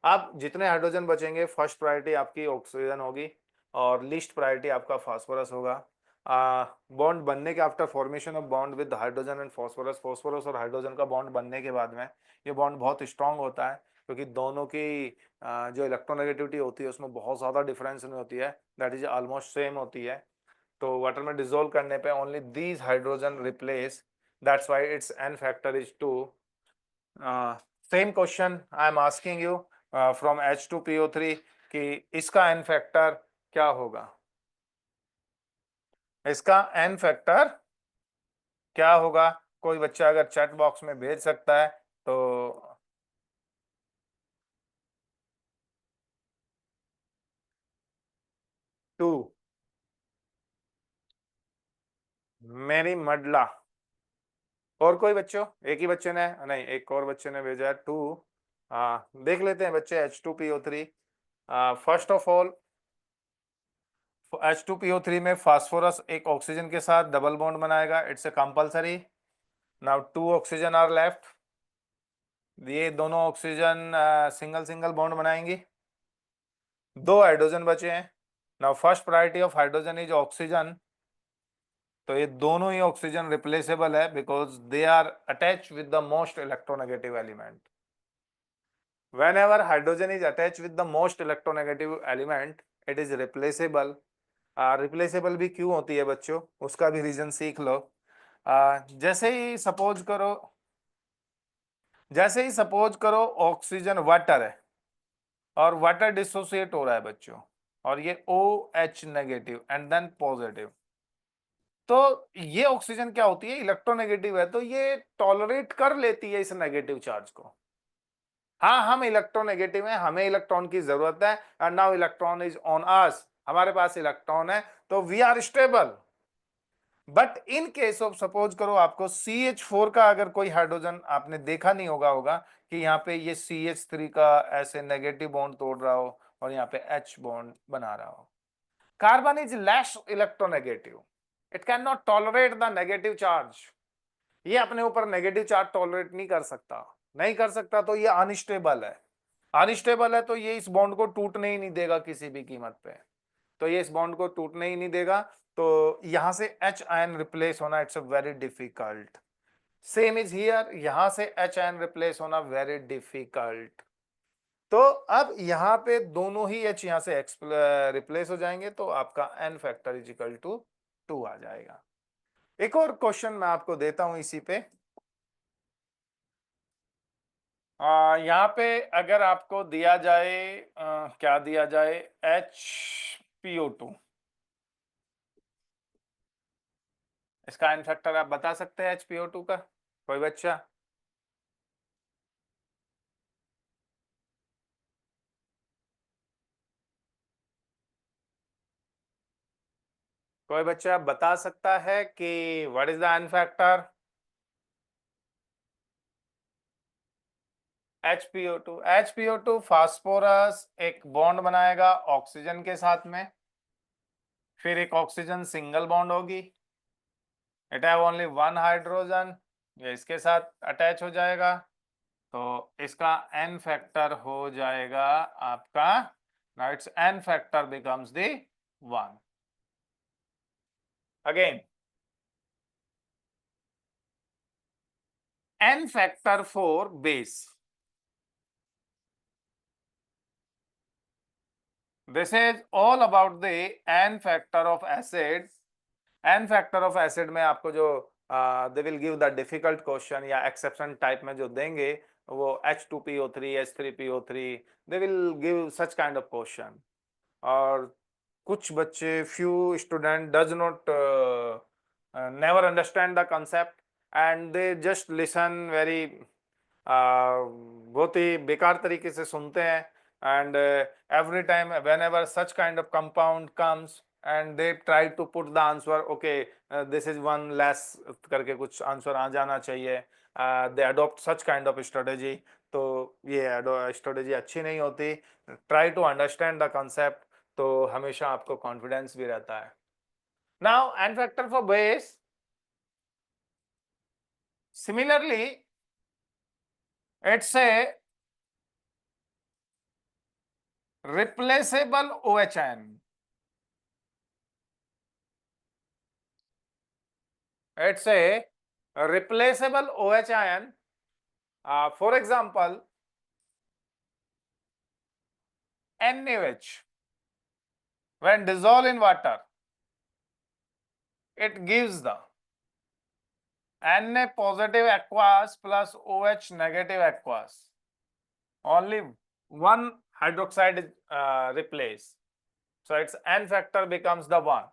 अब जितने हाइड्रोजन बचेंगे, फर्स्ट प्रायोरिटी आपकी ऑक्सीजन होगी और लीस्ट प्रायोरिटी आपका फास्फोरस होगा. बॉन्ड बनने के after formation of bond with hydrogen and phosphorus, phosphorus और हाइड्रोजन का बॉन्ड बनने के बाद में ये बॉन्ड बहुत स्ट्रांग होता है, क्योंकि दोनों की जो इलेक्ट्रोनेगेटिविटी होती है उसमें बहुत ज़्यादा डिफरेंस नहीं होती है, दैट इज ऑलमोस्ट सेम होती है. तो वाटर में डिसॉल्व करने पे only these hydrogen replace, that's why its N factor is 2. Same question I am asking you from H2PO3 कि इसका N factor क्या होगा. इसका N factor क्या होगा, कोई बच्चा अगर चैट बॉक्स में भेज सकता है तो. 2. मेरी मडला. और कोई बच्चों, एक ही बच्चे ने नहीं, एक और बच्चे ने भेजा है 2. देख लेते हैं बच्चे H2PO3. First of all H2PO3 में फास्फोरस एक ऑक्सीजन के साथ डबल बॉन्ड बनाएगा, it's a compulsory. Now 2 oxygen are left. ये दोनों ऑक्सीजन सिंगल सिंगल बॉन्ड बनाएंगी. 2 हाइड्रोजन बचे हैं. Now first priority of hydrogen is oxygen, तो ये दोनों ही ऑक्सीजन रिप्लेसेबल है because they are attach with the most electronegative element. whenever hydrogen is attached with the most electronegative element, it is replaceable. Replaceable भी क्यों होती है बच्चों, उसका भी रीजन सीख लो. जैसे ही सपोज करो ऑक्सीजन वाटर है और वाटर डिसोसिएट हो रहा है बच्चों, और ये OH negative and then positive, तो ये ऑक्सीजन क्या होती है, इलेक्ट्रोनेगेटिव है, तो ये टॉलरेट कर लेती है इस नेगेटिव चार्ज को. हाँ, हम इलेक्ट्रोनेगेटिव हैं, हमें इलेक्ट्रॉन की जरूरत है, and now electron is on us, हमारे पास इलेक्ट्रॉन है, तो we are stable. But in case of, suppose करो आपको CH4 का अगर कोई हाइड्रोजन आपने देखा नहीं होगा कि यहाँ पे ये CH3 का ऐसे नेगेटिव बॉन्ड तोड़ रहा हो और यहाँ पे H बॉन्ड बना रहा हो. Carbon is less electronegative, it can not tolerate the negative charge. ये अपने ऊपर नेगेटिव चार्ज टॉलरेट नहीं कर सकता, तो ये अनस्टेबल है. अनस्टेबल है तो ये इस बॉन्ड को टूटने ही नहीं देगा किसी भी कीमत पे, तो ये इस बॉन्ड को टूटने ही नहीं देगा, तो यहां से H आयन रिप्लेस होना it's a very difficult. Same is here, यहां से H आयन रिप्लेस होना वेरी डिफिकल्ट. तो अब यहाँ पे दोनों ही H यहां से रिप्लेस हो जाएंगे, तो आपका N factor is equal to 2 आ जाएगा. एक और क्वेश्चन मैं आपको देता हूं इसी पे. यहाँ पे अगर आपको दिया जाए क्या दिया जाए, HPO2, इसका एन फैक्टर आप बता सकते हैं HPO2 का, कोई बच्चा? कोई बच्चा बता सकता है कि what is the N factor? HPO2। HPO2 phosphorus एक बॉन्ड बनाएगा ऑक्सीजन के साथ में, फिर एक ऑक्सीजन सिंगल बॉन्ड होगी, it have only one hydrogen, ये इसके साथ अटैच हो जाएगा, तो इसका एन फैक्टर हो जाएगा आपका, now it's an factor becomes the 1। Again n factor for base. This is all about the n factor of acid. n factor of acid में आपको जो they will give the difficult question या exception type में जो देंगे वो H2PO3, H3PO3, they will give such kind of question. और कुछ बच्चे few student does not never understand the concept and they just listen very बहुत ही बेकार तरीके से सुनते हैं and every time whenever such kind of compound comes and they try to put the answer, okay, this is one less करके कुछ answer आ जाना चाहिए, they adopt such kind of strategy, तो ये स्ट्रेटेजी अच्छी नहीं होती। try to understand the concept, तो हमेशा आपको कॉन्फिडेंस भी रहता है। now n factor for base, similarly it's a replaceable OHN. It's a replaceable OH ion. For example, NaOH, when dissolved in water, it gives the Na positive aqueous plus OH negative aqueous. Only one hydroxide is replaced. So its N factor becomes the 1.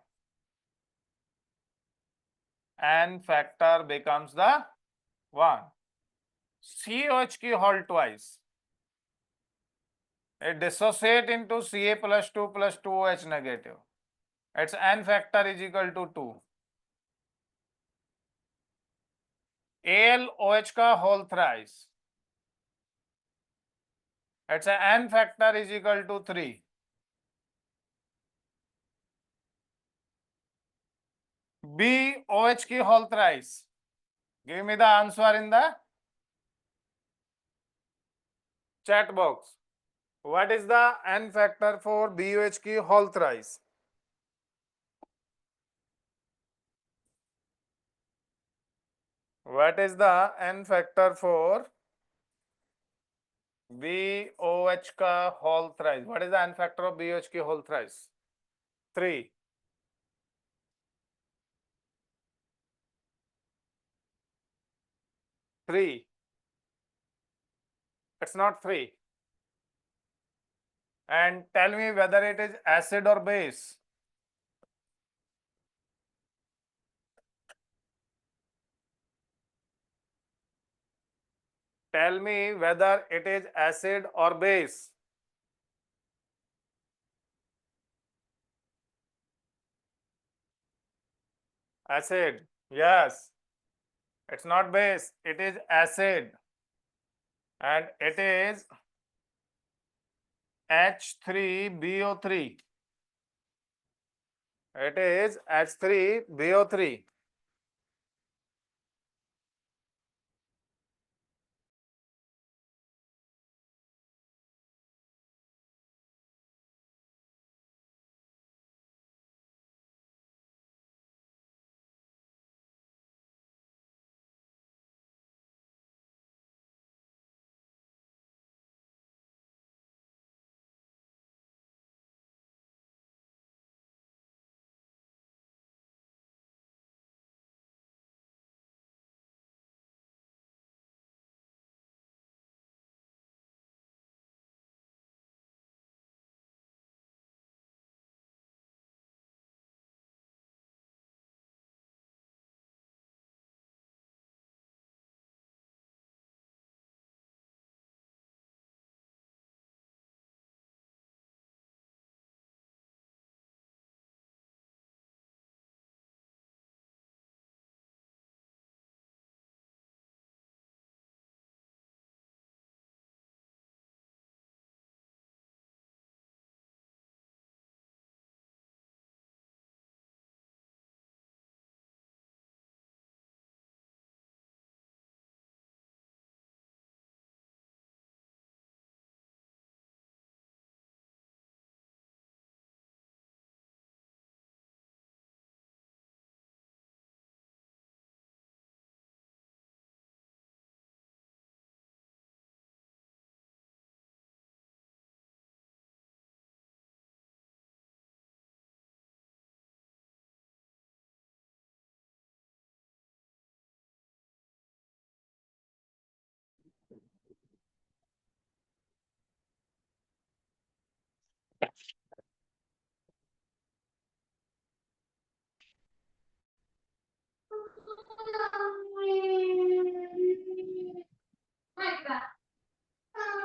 N factor becomes the 1. COH की whole twice. It dissociate into Ca plus 2 plus 2OH negative. Its N factor is equal to 2. AlOH का whole thrice. Its N factor is equal to 3. BOH की whole thrice. Give me the answer in the chat box. What is the N factor for BOH की whole thrice? What is the N factor for BOH का whole thrice? What is the N factor of BOH की whole thrice? 3. 3. It's not 3. And tell me whether it is acid or base. Tell me whether it is acid or base. Acid. Yes. It's not base. It is acid. And it is H3BO3. It is H3BO3.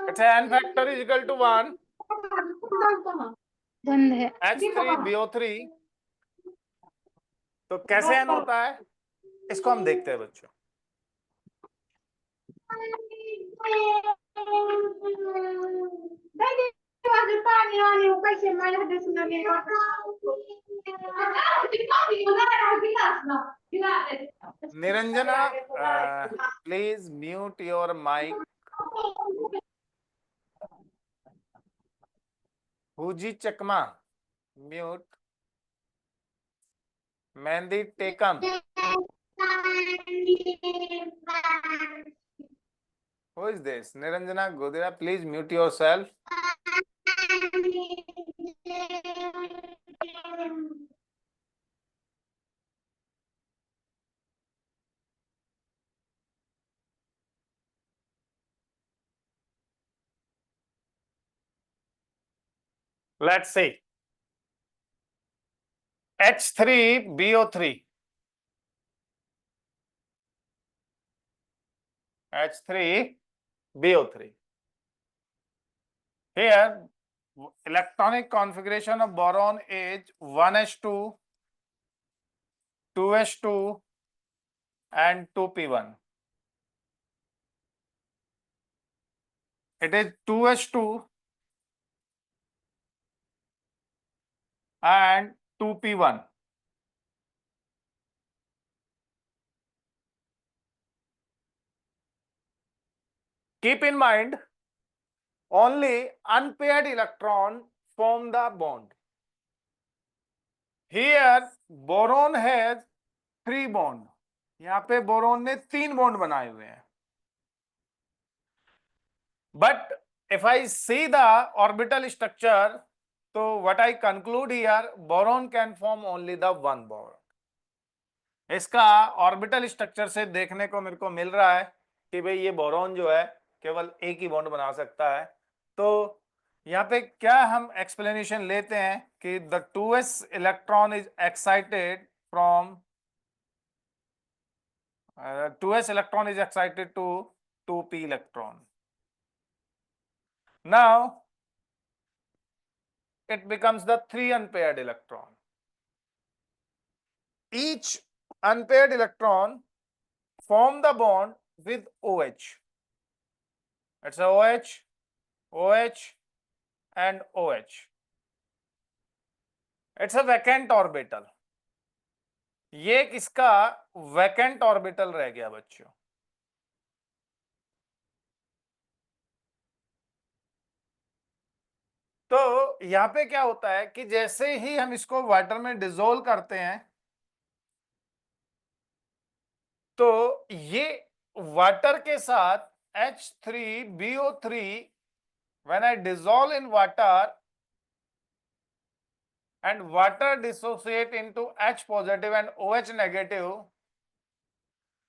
अच्छा, n factor is equal to 1, बंद है H3BO3, तो कैसे n होता है इसको हम देखते हैं बच्चों। Niranjana, please mute your mic. Huji Chakma, mute. Mehndi Tekam, who is this? Niranjana Godira, please mute yourself. Let's see. H3BO3. H3BO3. Here, electronic configuration of boron is 1s2, 2s2, and 2p1. It is 2s2 and 2p1. Keep in mind, only unpaired electron form the bond. Here, boron has 3 bond. यहाँ पे boron ने 3 bond बनाए हुए हैं. But if I see the orbital structure, so what I conclude here, boron can form only the one bond. इसका orbital structure से देखने को मेरे को मिल रहा है कि भाई ये बोरॉन जो है केवल एक ही बॉन्ड बना सकता है. तो यहाँ पे क्या हम एक्सप्लेनेशन लेते हैं कि the 2s electron is excited from 2s electron is excited to 2p electron. Now it becomes the 3 unpaired electron. Each unpaired electron form the bond with OH. It's a OH, OH and OH. It's a vacant orbital. ये किसका vacant orbital रह गया बच्चों. तो यहां पे क्या होता है कि जैसे ही हम इसको वाटर में डिसोल्व करते हैं तो ये वाटर के साथ H3BO3 when I dissolve in water and water dissociate into H positive and OH negative,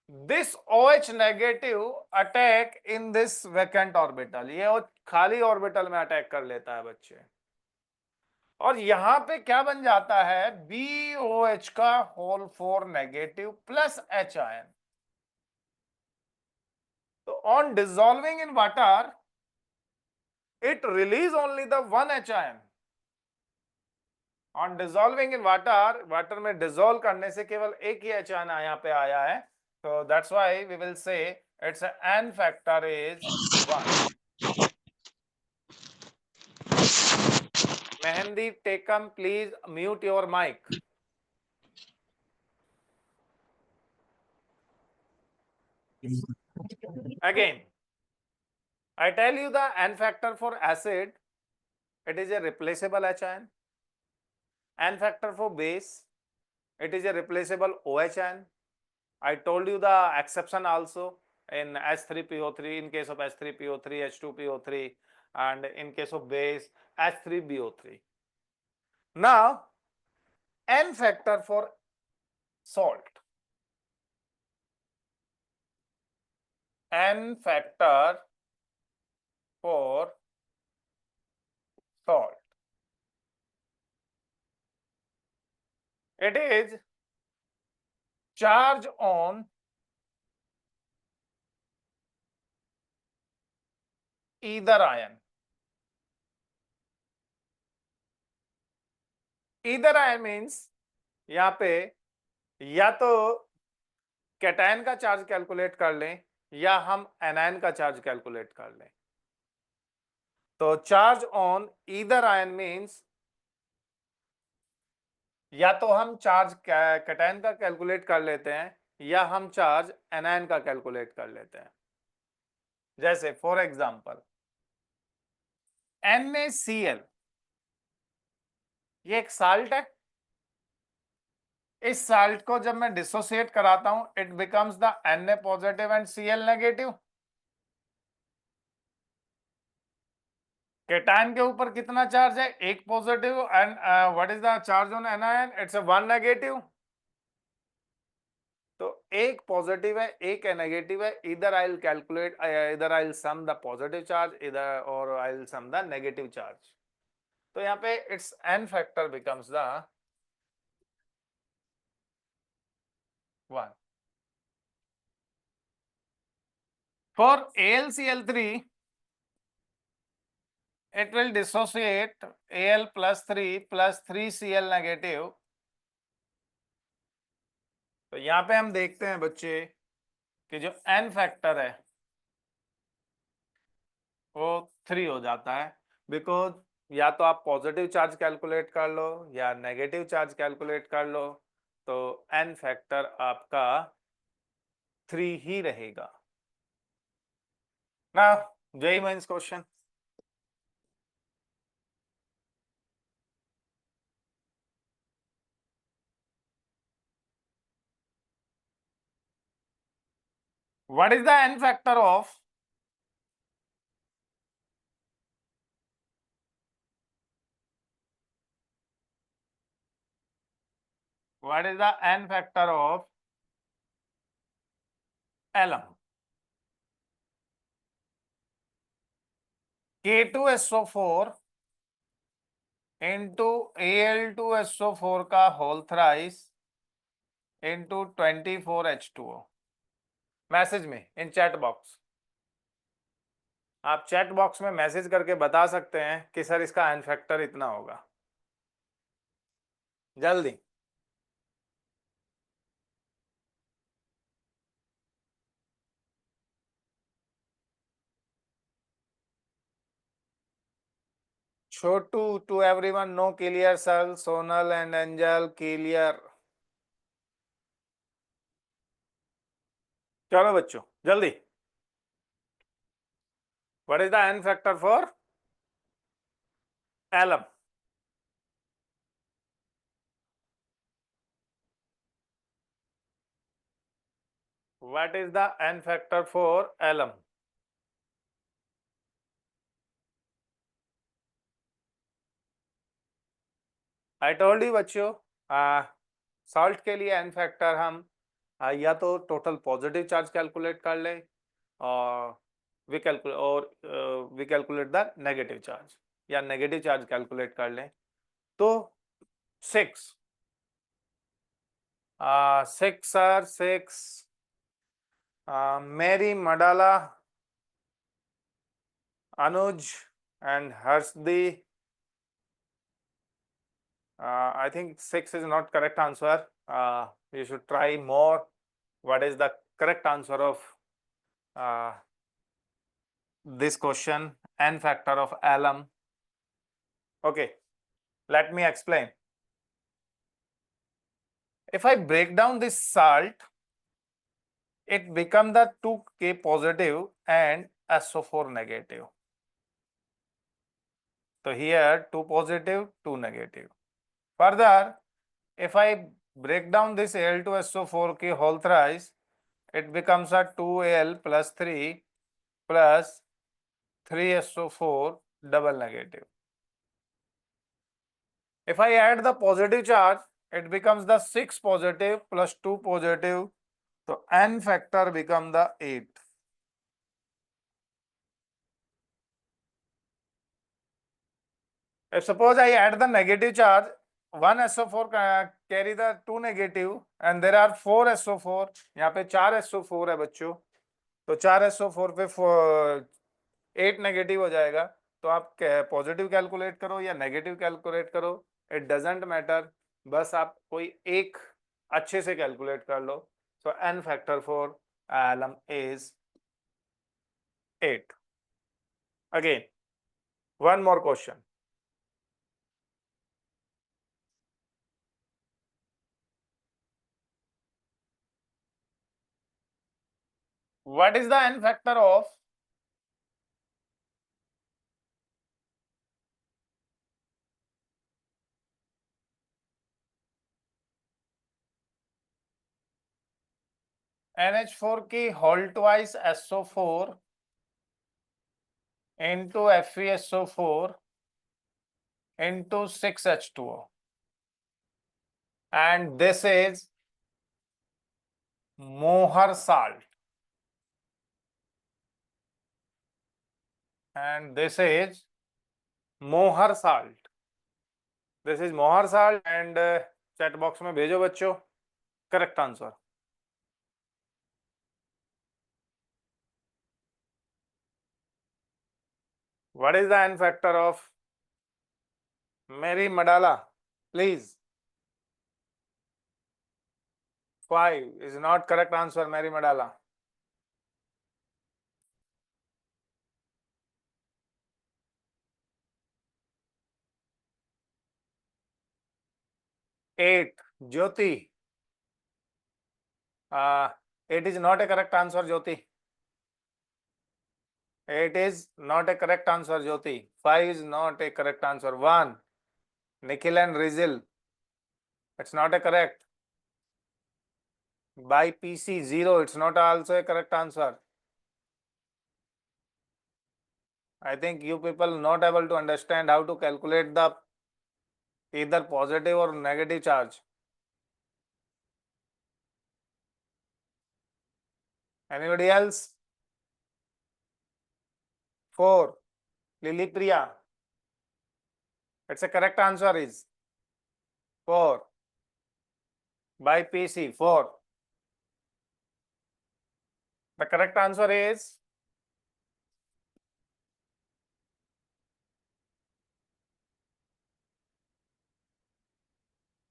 this OH negative attack in this vacant orbital. ये खाली ऑर्बिटल में अटैक कर लेता है बच्चे. और यहां पे क्या बन जाता है, BOH का whole 4 negative plus H ion. तो on dissolving in water it release only the one H ion. On dissolving in water, water में dissolve करने से केवल एक ही H ion यहाँ पे आया है. So that's why we will say its N factor is 1. Mehendi Tekam, please mute your mic. Again, I tell you the N factor for acid, it is a replaceable H ion. N factor for base, it is a replaceable OH ion. I told you the exception also in H3PO3, in case of H3PO3, H2PO3, and in case of base H3BO3. Now, N factor for salt. N factor for salt. It is charge on either ion, either ion means यहाँ पे या तो cation का charge calculate कर लें या हम anion का चार्ज कैलकुलेट कर लें। तो charge on either ion means या तो हम चार्ज कैटायन का कैलकुलेट कर लेते हैं या हम चार्ज एनायन का कैलकुलेट कर लेते हैं। जैसे फॉर एग्जांपल NaCl, ये एक साल्ट है। इस साल्ट को जब मैं डिसोसिएट कराता हूं it becomes the Na positive and Cl negative. Cation के ऊपर कितना चार्ज है? एक positive and what is the charge on anion? It's 1 negative. तो एक पॉजिटिव है एक नेगेटिव है, इधर आई विल कैलकुलेट, इधर I will sum the positive charge इधर और I will sum the negative charge. तो यहाँ पे it's n factor becomes the 1। For AlCl3 it will dissociate Al plus 3 plus 3Cl negative। तो यहाँ पे हम देखते हैं बच्चे कि जो n फैक्टर है वो 3 हो जाता है, बिकॉज या तो आप पॉजिटिव चार्ज कैलकुलेट कर लो या नेगेटिव चार्ज कैलकुलेट कर लो, तो n फैक्टर आपका 3 ही रहेगा ना। JEE mains question, what is the n factor of alum? K2SO4 into Al2SO4 का whole thrice into 24H2O। Message में इन चैट बॉक्स, आप चैट बॉक्स में मैसेज करके बता सकते हैं कि सर इसका n फैक्टर इतना होगा। जल्दी छोटू to everyone no clear sir, Sonal and Angel clear. चलो बच्चों जल्दी, what is the n factor for alum? What is the n factor for alum? I told you बच्चों, सॉल्ट के लिए n फैक्टर हम या तो टोटल पॉजिटिव चार्ज कैलकुलेट कर लें और we calculate the negative charge, या नेगेटिव चार्ज कैलकुलेट कर लें। तो 6 सर 6 मेरी मडाला अनुज and Harshdi, I think 6 is not correct answer. You should try more. What is the correct answer of this question? N factor of alum. Okay, let me explain. If I break down this salt, it become the 2K positive and SO4 negative. So here 2 positive, 2 negative. Further, if I break down this Al2SO4 की whole thrice, it becomes a 2Al plus 3 plus 3SO4 double negative. If I add the positive charge, it becomes the 6 positive plus 2 positive. So n factor become the 8. If suppose I add the negative charge, 1 SO4 carry the 2 negative and there are 4 SO4, यहाँ पे 4 SO4 है बच्चों, तो 4 SO4 पे 8 negative हो जाएगा, तो आप पॉजिटिव कैलकुलेट करो या नेगेटिव कैलकुलेट करो, इट डजेंट मैटर, बस आप कोई एक अच्छे से कैलकुलेट कर लो। सो n factor for alum is 8. Again, one more question. What is the n factor of NH4 की whole twice SO4 into FeSO4 into 6H2O, and this is Mohr salt, and this is Mohr salt. This is Mohr salt, and chat box में भेजो बच्चों correct answer. What is the n factor of Mary Madala? Please. 5 is not correct answer, Mary Madala. Eight, Jyoti. 8 is not a correct answer, Jyoti. 8 is not a correct answer, Jyoti. 5 is not a correct answer. 1, Nikhil and Rizil. It's not a correct. By PC, 0. It's not also a correct answer. I think you people not able to understand how to calculate the either positive or negative charge. Anybody else? 4, Lily Priya. It's a correct answer is 4. By PC, 4. The correct answer is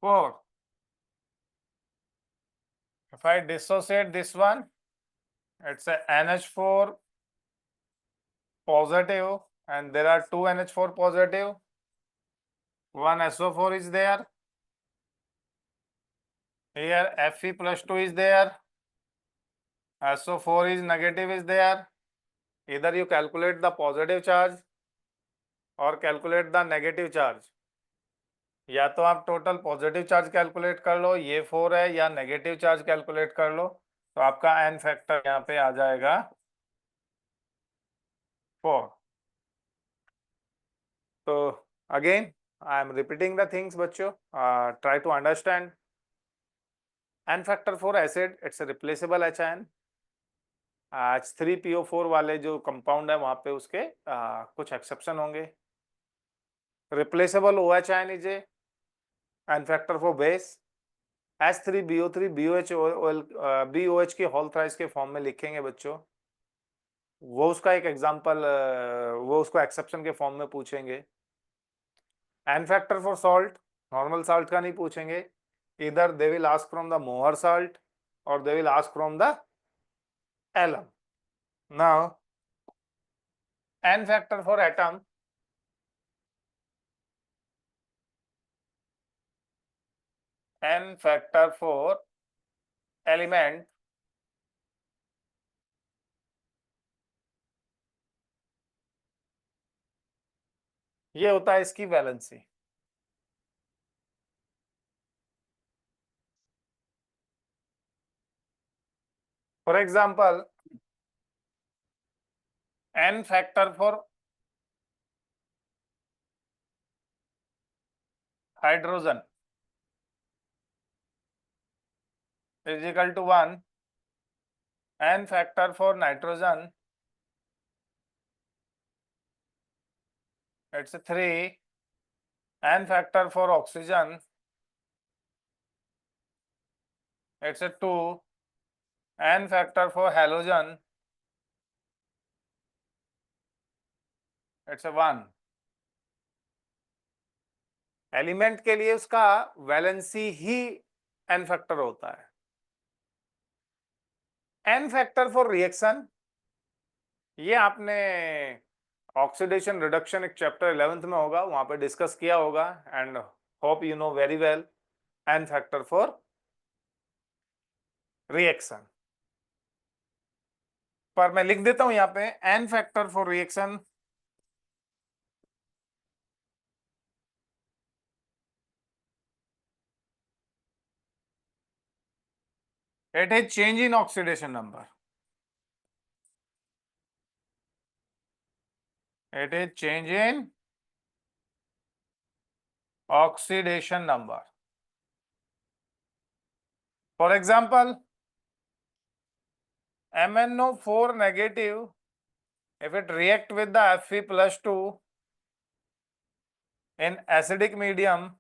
4. If I dissociate this one, it's a NH4 positive, and there are 2 NH4 positive. 1 SO4 is there. Here Fe plus 2 is there. SO4 is negative is there. Either you calculate the positive charge or calculate the negative charge. या तो आप total positive charge calculate कर लो, ये 4 है, या negative charge calculate कर लो, तो आपका n फैक्टर यहाँ पे आ जाएगा 4. तो again I am repeating the things बच्चों, try to understand. n factor for acid, it's a replaceable HN. H3PO4 वाले जो कंपाउंड है वहां पे उसके कुछ एक्सेप्शन होंगे. Replaceable OH is a n factor for base. H3BO3 BOH की होल थ्राइस के फॉर्म में लिखेंगे बच्चों, वो उसका एक एग्जांपल, वो उसको एक्सेप्शन के फॉर्म में पूछेंगे. n factor for salt, normal salt का नहीं पूछेंगे. इधर they will ask from the Mohr salt और they will ask from the alum. Now n factor for atom, n factor for element, ये होता है इसकी valency. For example n factor for hydrogen is equal to 1. n factor for nitrogen, it's a 3. n factor for oxygen, it's a 2. n factor for halogen, it's 1। Element के लिए उसका valency ही n factor होता है। n factor for reaction, ये आपने oxidation reduction एक chapter 11th में होगा, वहां पे डिस्कस किया होगा, and hope you know very well n factor for reaction. पर मैं लिख देता हूं यहां पे n factor for reaction it is change in oxidation number. It is change in oxidation number. For example, MnO4 negative, if it react with the Fe+2 in acidic medium,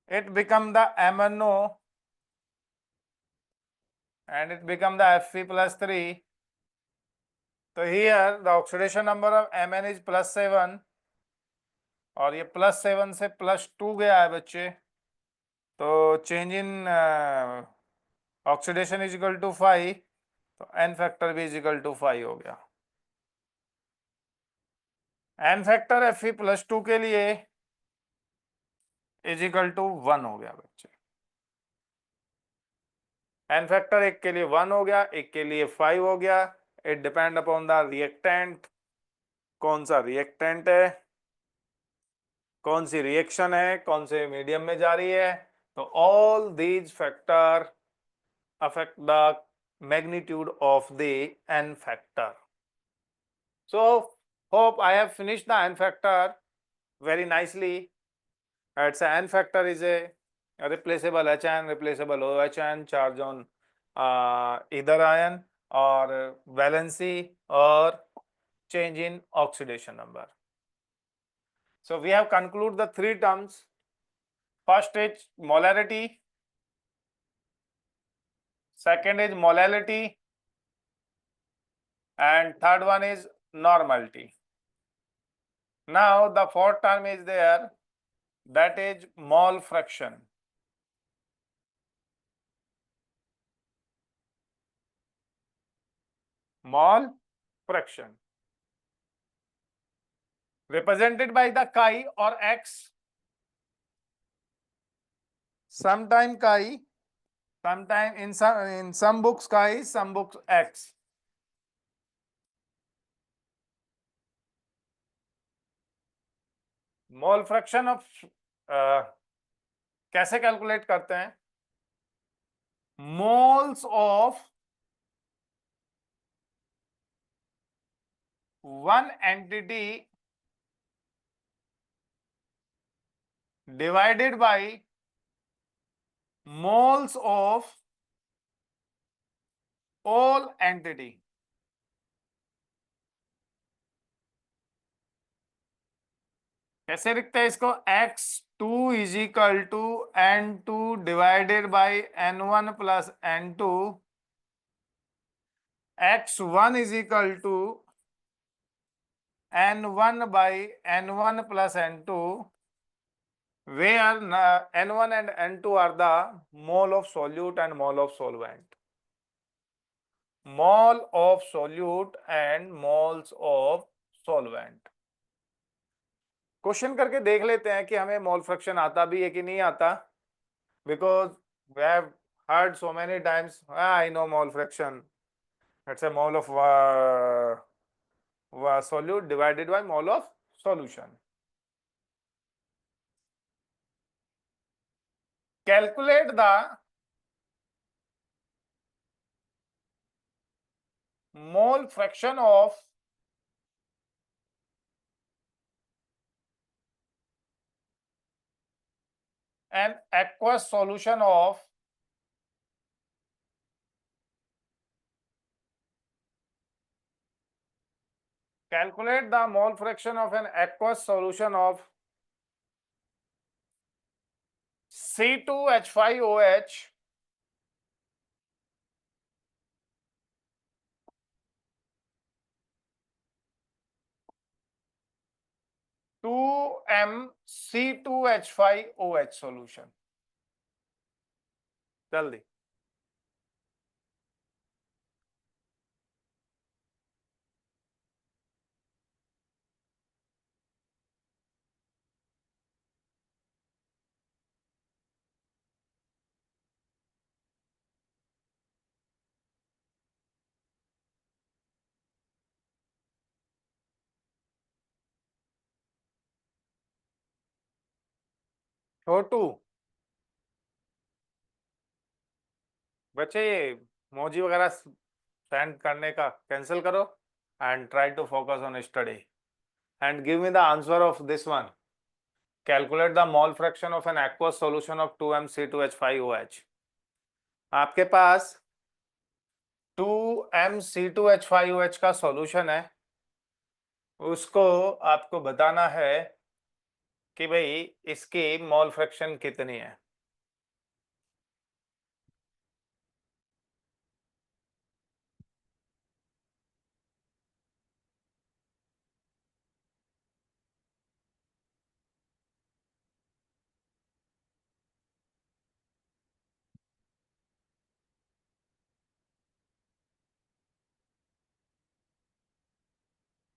it become the MnO and it become the Fe+3. So here the oxidation number of Mn is +7 और ये +7 से +2 गया है बच्चे, तो change in oxidation is equal to 5, तो n factor भी is equal to 5 हो गया। n फैक्टर Fe+2 के लिए इज इक्वल टू 1 हो गया बच्चे। n फैक्टर एक के लिए 1 हो गया, एक के लिए 5 हो गया। It depend upon the reactant, कौन सा रिएक्टेंट है, कौन सी रिएक्शन है, कौन से मीडियम में जा रही है। तो all these factor affect the magnitude of the n factor. So hope I have finished the n factor very nicely. It's a n factor is a replaceable HN, replaceable OHN, charge on either ion or valency or change in oxidation number. So we have concluded the three terms. First is molarity, second is molality, and third one is normality. Now the fourth term is there, that is mole fraction. Mole fraction represented by the chi or x, sometime chi, sometime in some books chi, some books x. Mole fraction of कैसे कैलकुलेट करते हैं? Moles of one entity divided by moles of all entity. कैसे लिखते हैं इसको? x2 is equal to n2 divided by n1 plus n2, x1 is equal to n1 by n1 plus n2, where n1 and n2 are the mole of solute and mole of solvent. Mole of solute and moles of solvent. Question करके देख लेते हैं कि हमें mole fraction आता भी है कि नहीं आता, because we have heard so many times, I know mole fraction, it's a mole of solute divided by mole of solution. Calculate the mole fraction of an aqueous solution of calculate the mole fraction of an aqueous solution of C2H5OH 2MC2H5OH solution, जल्दी। छोटू, बच्चे ये मौजी वगैरह send करने का cancel करो and try to focus on study and give me the answer of this one. Calculate the mole fraction of an aqueous solution of 2MC2H5OH। आपके पास 2MC2H5OH का solution है, उसको आपको बताना है कि भाई इसकी मोल फ्रैक्शन कितनी है।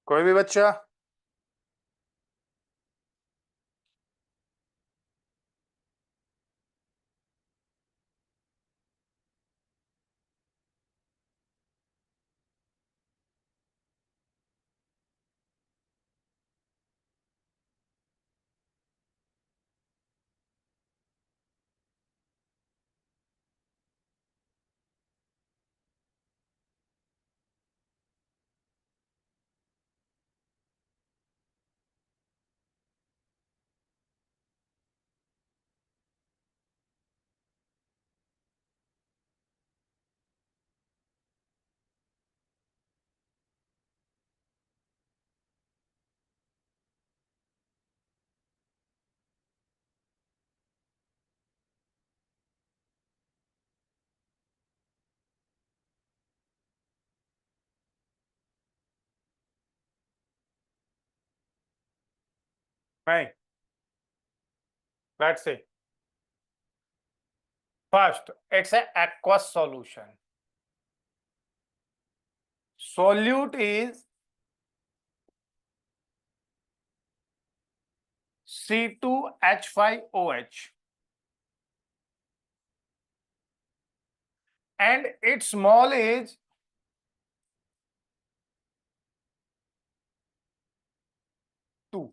कोई भी बच्चा? नहीं, let's see. First, it's an aqueous solution. Solute is C2H5OH and its mole is 2.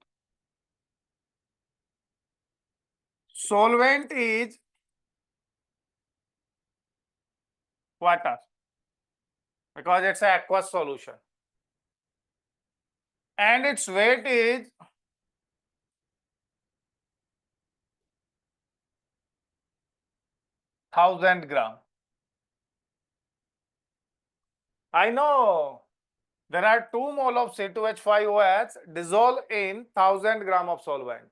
Solvent is water because it's an aqueous solution and its weight is 1000 gram. I know there are 2 mole of C2H5OH dissolved in 1000 gram of solvent.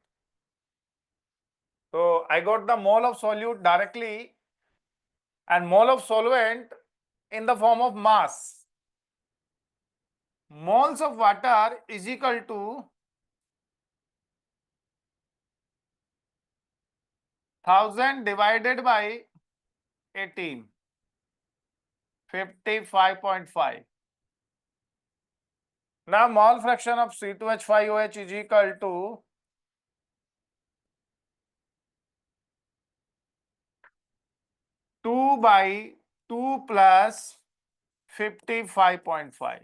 So I got the mole of solute directly and mole of solvent in the form of mass. Moles of water is equal to 1000 divided by 18, 55.5. Now mole fraction of C2H5OH is equal to 2 by 2 plus 55.5.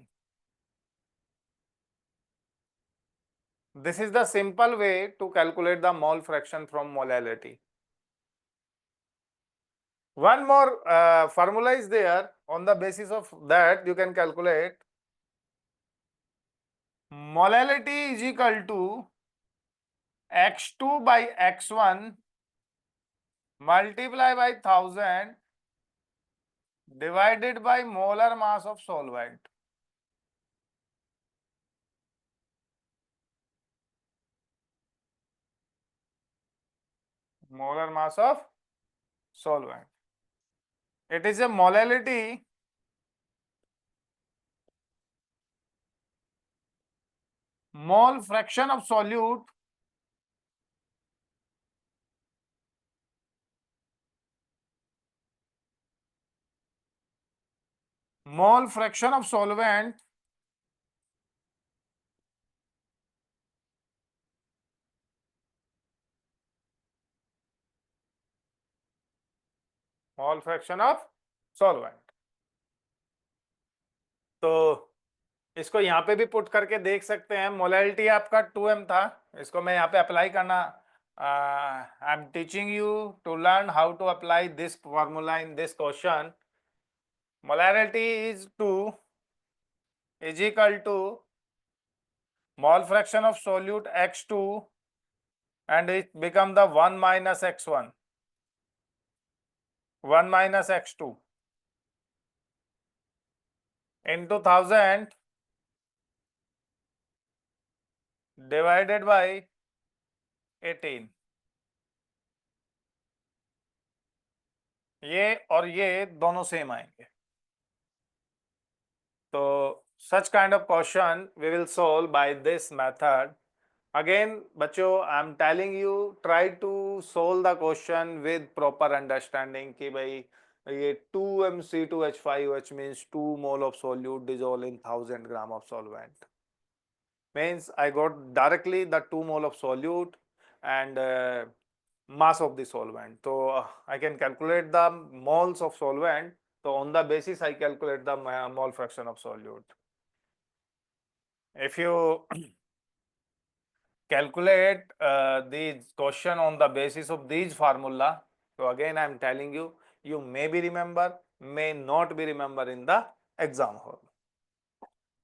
This is the simple way to calculate the mole fraction from molality. One more formula is there. On the basis of that, you can calculate molality is equal to x2 by x1 multiply by 1000 divided by molar mass of solvent. Molar mass of solvent. It is a molality mole fraction of solute mole fraction of solvent mole fraction of solvent। तो इसको यहाँ पे भी put करके देख सकते हैं। Molality आपका 2m था, इसको मैं यहाँ पे अप्लाई करना, I am teaching you to learn how to apply this formula in this question. Molality is 2 is equal to mole fraction of solute x2 and it become the 1 minus x1, 1 minus x2 into 1000 divided by 18। ये और ये दोनों same आएंगे। तो such kind of question we will solve by this method। Again बच्चों, I am telling you try to solve the question with proper understanding कि भाई ये 2mc2h5 which means 2 mole of solute dissolved in 1000 gram of solvent means I got directly the 2 mole of solute and mass of the solvent। so I can calculate the moles of solvent, so on the basis I calculate the mole fraction of solute। if you calculate these question on the basis of these formula, so again I am telling you, you may be remember, may not be remember in the exam hall।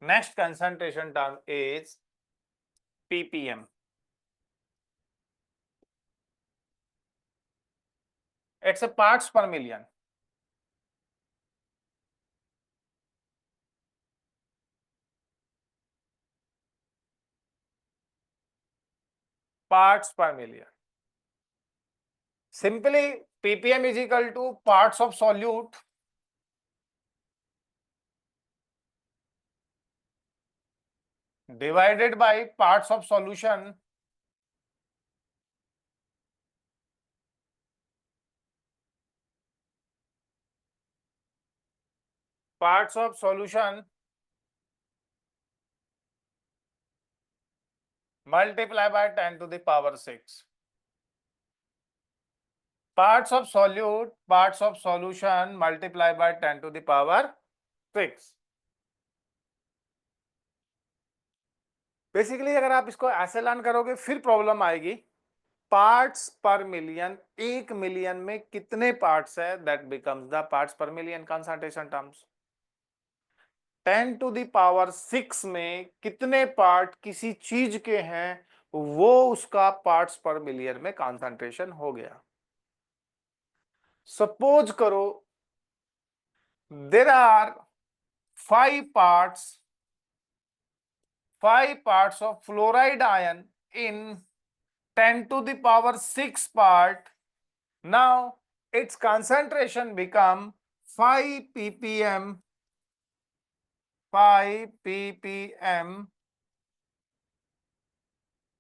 next concentration term is ppm। it's a parts per million। parts per million। simply ppm is equal to parts of solute divided by parts of solution multiply by 10 to the power 6। parts of solute, parts of solution multiply by 10 to the power 6। Basically अगर आप इसको ऐसे learn करोगे फिर problem आएगी। Parts per million, 1 million में कितने parts है, that becomes the parts per million concentration terms. 10 to the power 6 में कितने पार्ट किसी चीज के हैं, वो उसका पार्ट्स पर मिलियन में कंसंट्रेशन हो गया। सपोज करो there are 5 parts of fluoride ion in 10 to the power 6 part। now its concentration become 5 ppm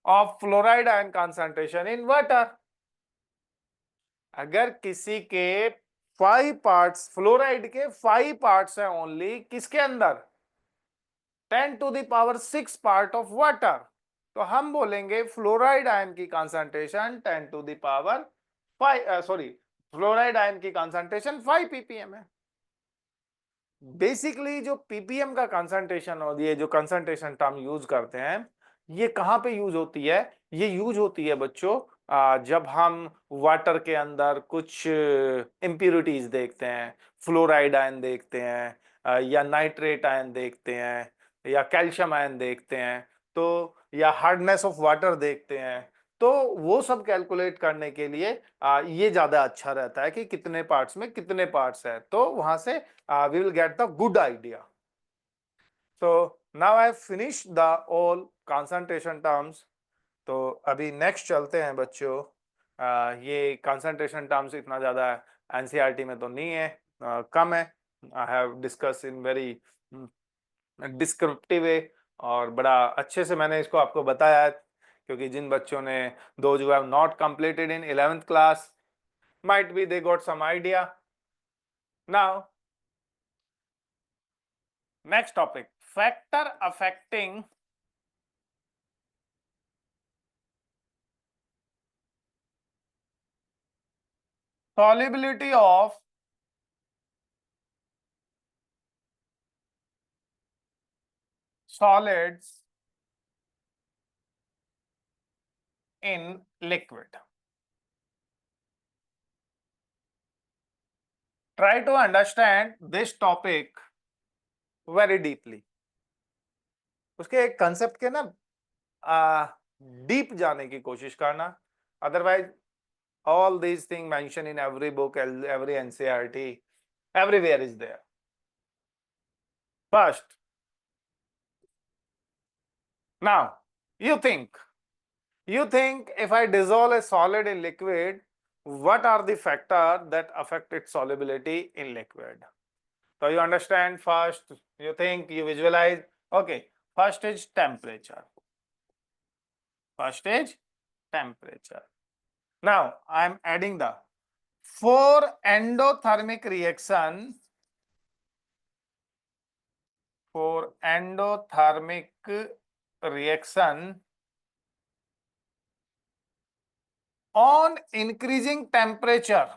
of fluoride ion concentration in water। अगर किसी के 5 पार्ट्स, फ्लोराइड के 5 पार्ट्स है ओनली किसके अंदर, 10 to the power 6 part of water, तो हम बोलेंगे फ्लोराइड आयन की concentration 10 to the power 5, sorry fluoride ion की कंसंट्रेशन 5 ppm है। बेसिकली जो ppm का कंसंट्रेशन होती है, जो कंसंट्रेशन टर्म यूज करते हैं, ये कहां पे यूज होती है, ये यूज होती है बच्चों जब हम वाटर के अंदर कुछ इम्प्यूरिटीज देखते हैं, फ्लोराइड आयन देखते हैं या नाइट्रेट आयन देखते हैं या कैल्शियम आयन देखते हैं, तो या हार्डनेस ऑफ वाटर देखते हैं, तो वो सब कैलकुलेट करने के लिए ये ज्यादा अच्छा रहता है कि कितने पार्ट्स में कितने पार्ट्स है, तो वहां से we will get the good idea। so now I have finished the all concentration terms। तो अभी नेक्स्ट चलते हैं बच्चों। ये कंसंट्रेशन टर्म्स इतना ज्यादा एनसीईआरटी में तो नहीं है, कम है। I have discuss in very descriptive way और बड़ा अच्छे से मैंने इसको आपको बताया है, क्योंकि जिन बच्चों ने those who have not completed in 11th class might be they got some idea. Now next topic, factor affecting solubility of solids in liquid. Try to understand this topic very deeply. उसके concept के ना deep जाने की कोशिश करना, otherwise all these things mentioned in every book, every NCERT, everywhere is there. First, now you think if I dissolve a solid in liquid, what are the factors that affect its solubility in liquid? So you understand first, you think, you visualize. Okay, first is temperature. First is temperature. Now I am adding the 4 endothermic reaction. For endothermic reaction on increasing temperature,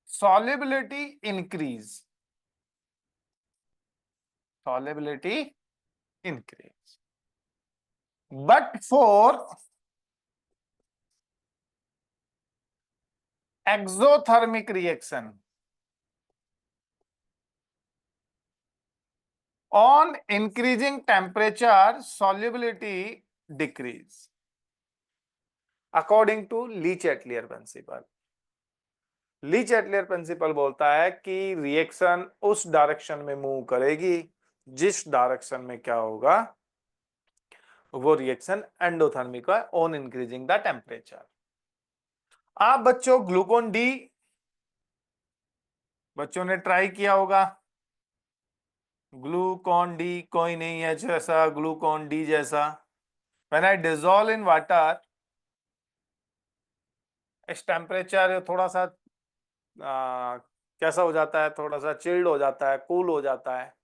solubility increase. Solubility increase. But for exothermic reaction, on increasing temperature, solubility decrease. According to Le-Chatelier principle. Le Chatelier principle बोलता है कि reaction उस direction में move करेगी जिस direction में क्या होगा, वो रिएक्शन एंडोथर्मिक है ऑन इंक्रीजिंग द टेम्परेचर. आप बच्चों ग्लूकोन डी बच्चों ने ट्राई किया होगा. ग्लूकोन डी कोई नहीं है जैसा ग्लूकोन डी जैसा. When I dissolve in water, इस टेम्परेचर थोड़ा सा कैसा हो जाता है, थोड़ा सा चिल्ड हो जाता है, कूल हो जाता है.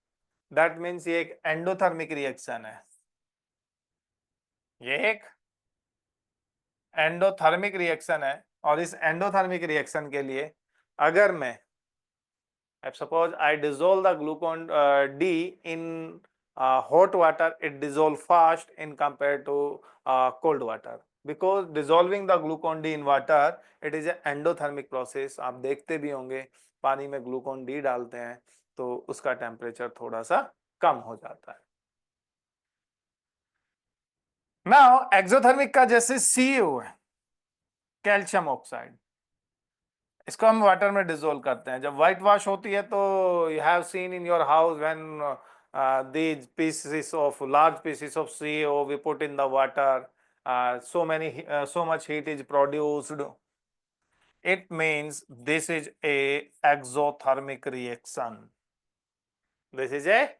दैट मीन्स ये एक एंडोथर्मिक रिएक्शन है. ये एक एंडोथर्मिक रिएक्शन है. और इस एंडोथर्मिक रिएक्शन के लिए अगर मैं suppose I dissolve the glucon D in hot water, it dissolve fast in compared to cold water, because dissolving the glucon D in water, it is a endothermic process. आप देखते भी होंगे पानी में ग्लूकोन डी डालते हैं तो उसका टेम्परेचर थोड़ा सा कम हो जाता है. नाउ एक्सोथर्मिक का जैसे CO है, कैल्शियम ऑक्साइड, इसको हम वाटर में डिसोल्व करते हैं. जब व्हाइट वॉश होती है तो you have seen in your house when these pieces of large pieces of CO we put in the water, so much heat is produced. It means this is a exothermic reaction. This is a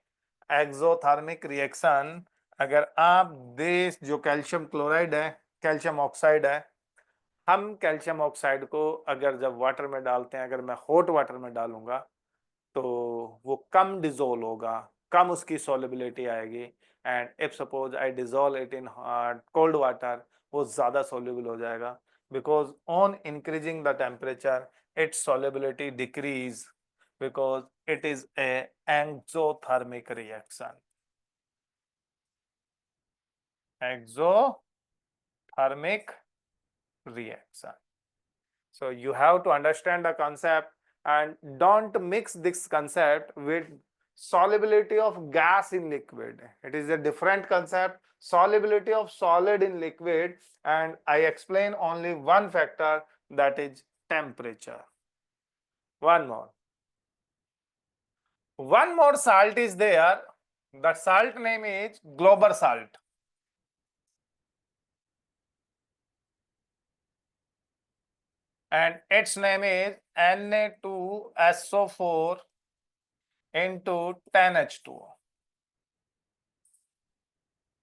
exothermic reaction. अगर आप देश जो calcium chloride है, calcium oxide है, हम calcium oxide को अगर जब वाटर में डालते हैं, अगर मैं हॉट वाटर में डालूंगा तो वो कम डिसोल्व होगा, कम उसकी सॉल्युबिलिटी आएगी. And if suppose I dissolve it in cold water, वो ज्यादा सॉल्युबल हो जाएगा, because on increasing the temperature it's solubility decrease, because it is a exothermic reaction. Exothermic reaction. So you have to understand the concept and don't mix this concept with solubility of gas in liquid. It is a different concept. Solubility of solid in liquid, and I explain only one factor, that is temperature. One more salt is there. The salt name is Glauber salt. And its name is Na2SO4 into 10H2O.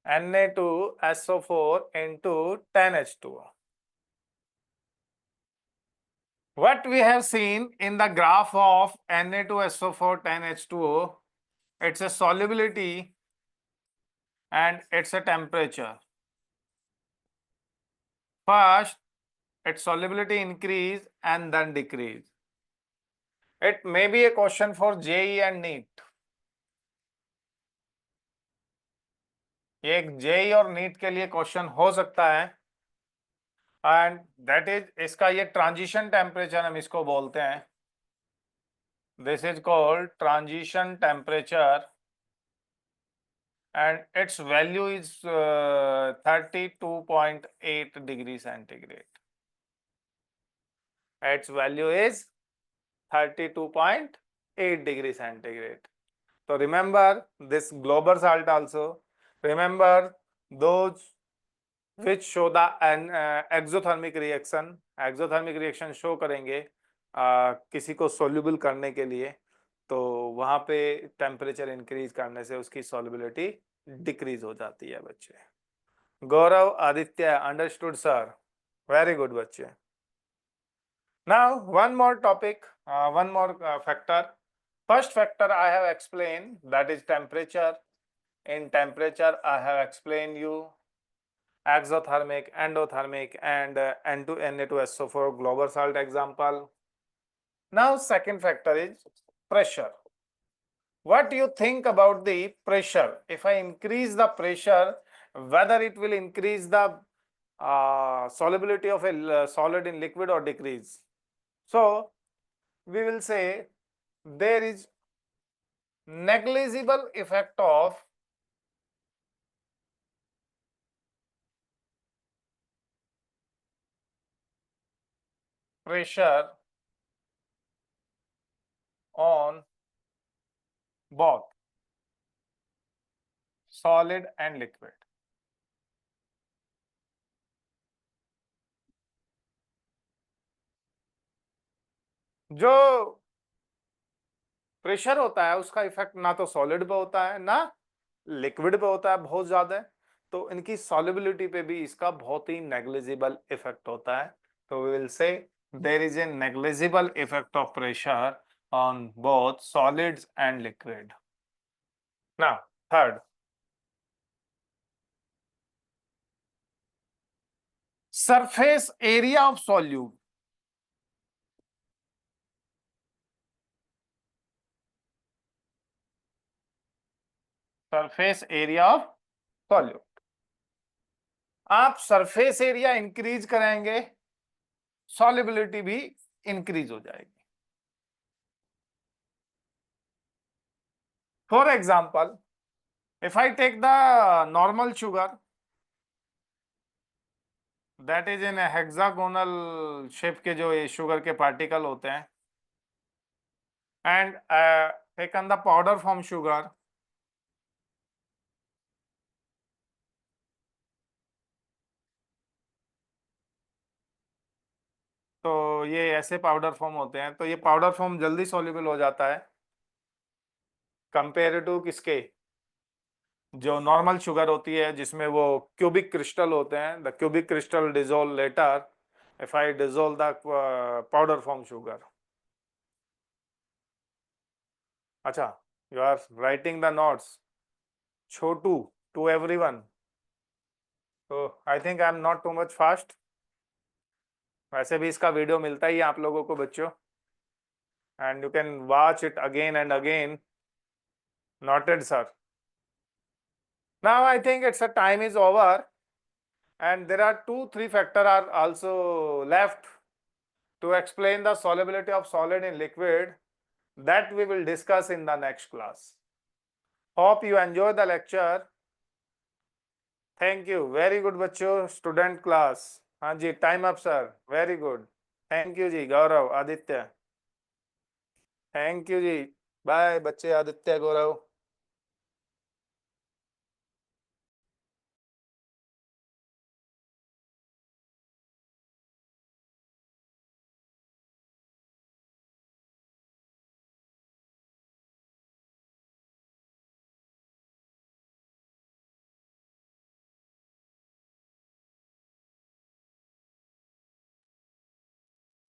Na2SO4 into 10H2O. What we have seen in the graph of Na2SO4 10H2O, it's a solubility and it's a temperature. First, its solubility increase and then decrease. It may be a question for JEE and NEET. ये एक JEE और NEET के लिए question हो सकता है, and that is, इसका ये ट्रांजिशन टेम्परेचर हम इसको बोलते हैं. This is called transition temperature and its value is 32.8 degrees centigrade. Its value is 32.8 degrees centigrade. So remember this Glauber salt also. Remember those which show the exothermic reaction. Exothermic reaction show करेंगे किसी को soluble करने के लिए, तो वहां पे temperature increase करने से उसकी solubility डिक्रीज हो जाती है बच्चे. Gaurav Aditya, understood sir, very good बच्चे. Now one more topic, one more factor. First factor I have explained, that is temperature. In temperature I have explained you exothermic, endothermic and N2Na2SO4 Glauber salt example. Now second factor is pressure. What do you think about the pressure? If I increase the pressure, whether it will increase the solubility of a solid in liquid or decrease? So we will say there is negligible effect of pressure on both solid and liquid. जो pressure होता है उसका effect ना तो solid पे होता है ना लिक्विड पे होता है बहुत ज्यादा, तो इनकी सॉल्युबिलिटी पे भी इसका बहुत ही नेग्लिजिबल इफेक्ट होता है. तो we will say there is a negligible effect of pressure on both solids and liquid. Now third, surface area of solute. Surface area of solute. आप सरफेस एरिया इंक्रीज करेंगे, solubility भी increase हो जाएगी. For example, if I take the normal sugar, that is in hexagonal shape के जो ये sugar के particle होते हैं, and taken the powder form sugar, तो ये ऐसे पाउडर फॉर्म होते हैं. तो ये पाउडर फॉर्म जल्दी सॉल्युबल हो जाता है कंपेयर टू किसके, जो नॉर्मल शुगर होती है जिसमें वो क्यूबिक क्रिस्टल होते हैं. The cubic crystal dissolve later if I dissolve the powder form sugar. अच्छा, you are writing the notes छोटू टू एवरीवन, तो I think I am not too much fast. वैसे भी इसका वीडियो मिलता ही है आप लोगों को बच्चों, and you can watch it again and again. Noted sir. Now I think it's a time is over, and there are 2-3 factors are also left to explain the solubility of solid in liquid, that we will discuss in the next class. Hope you enjoy the lecture. Thank you. Very good बच्चों. Student class. हाँ जी, time up sir. Very good. Thank you ji, Gaurav Aditya. Thank you ji. Bye बच्चे Aditya Gaurav.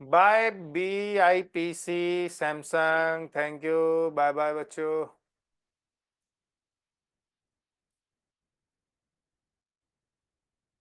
Bye BIPC Samsung, thank you, bye bye बच्चों।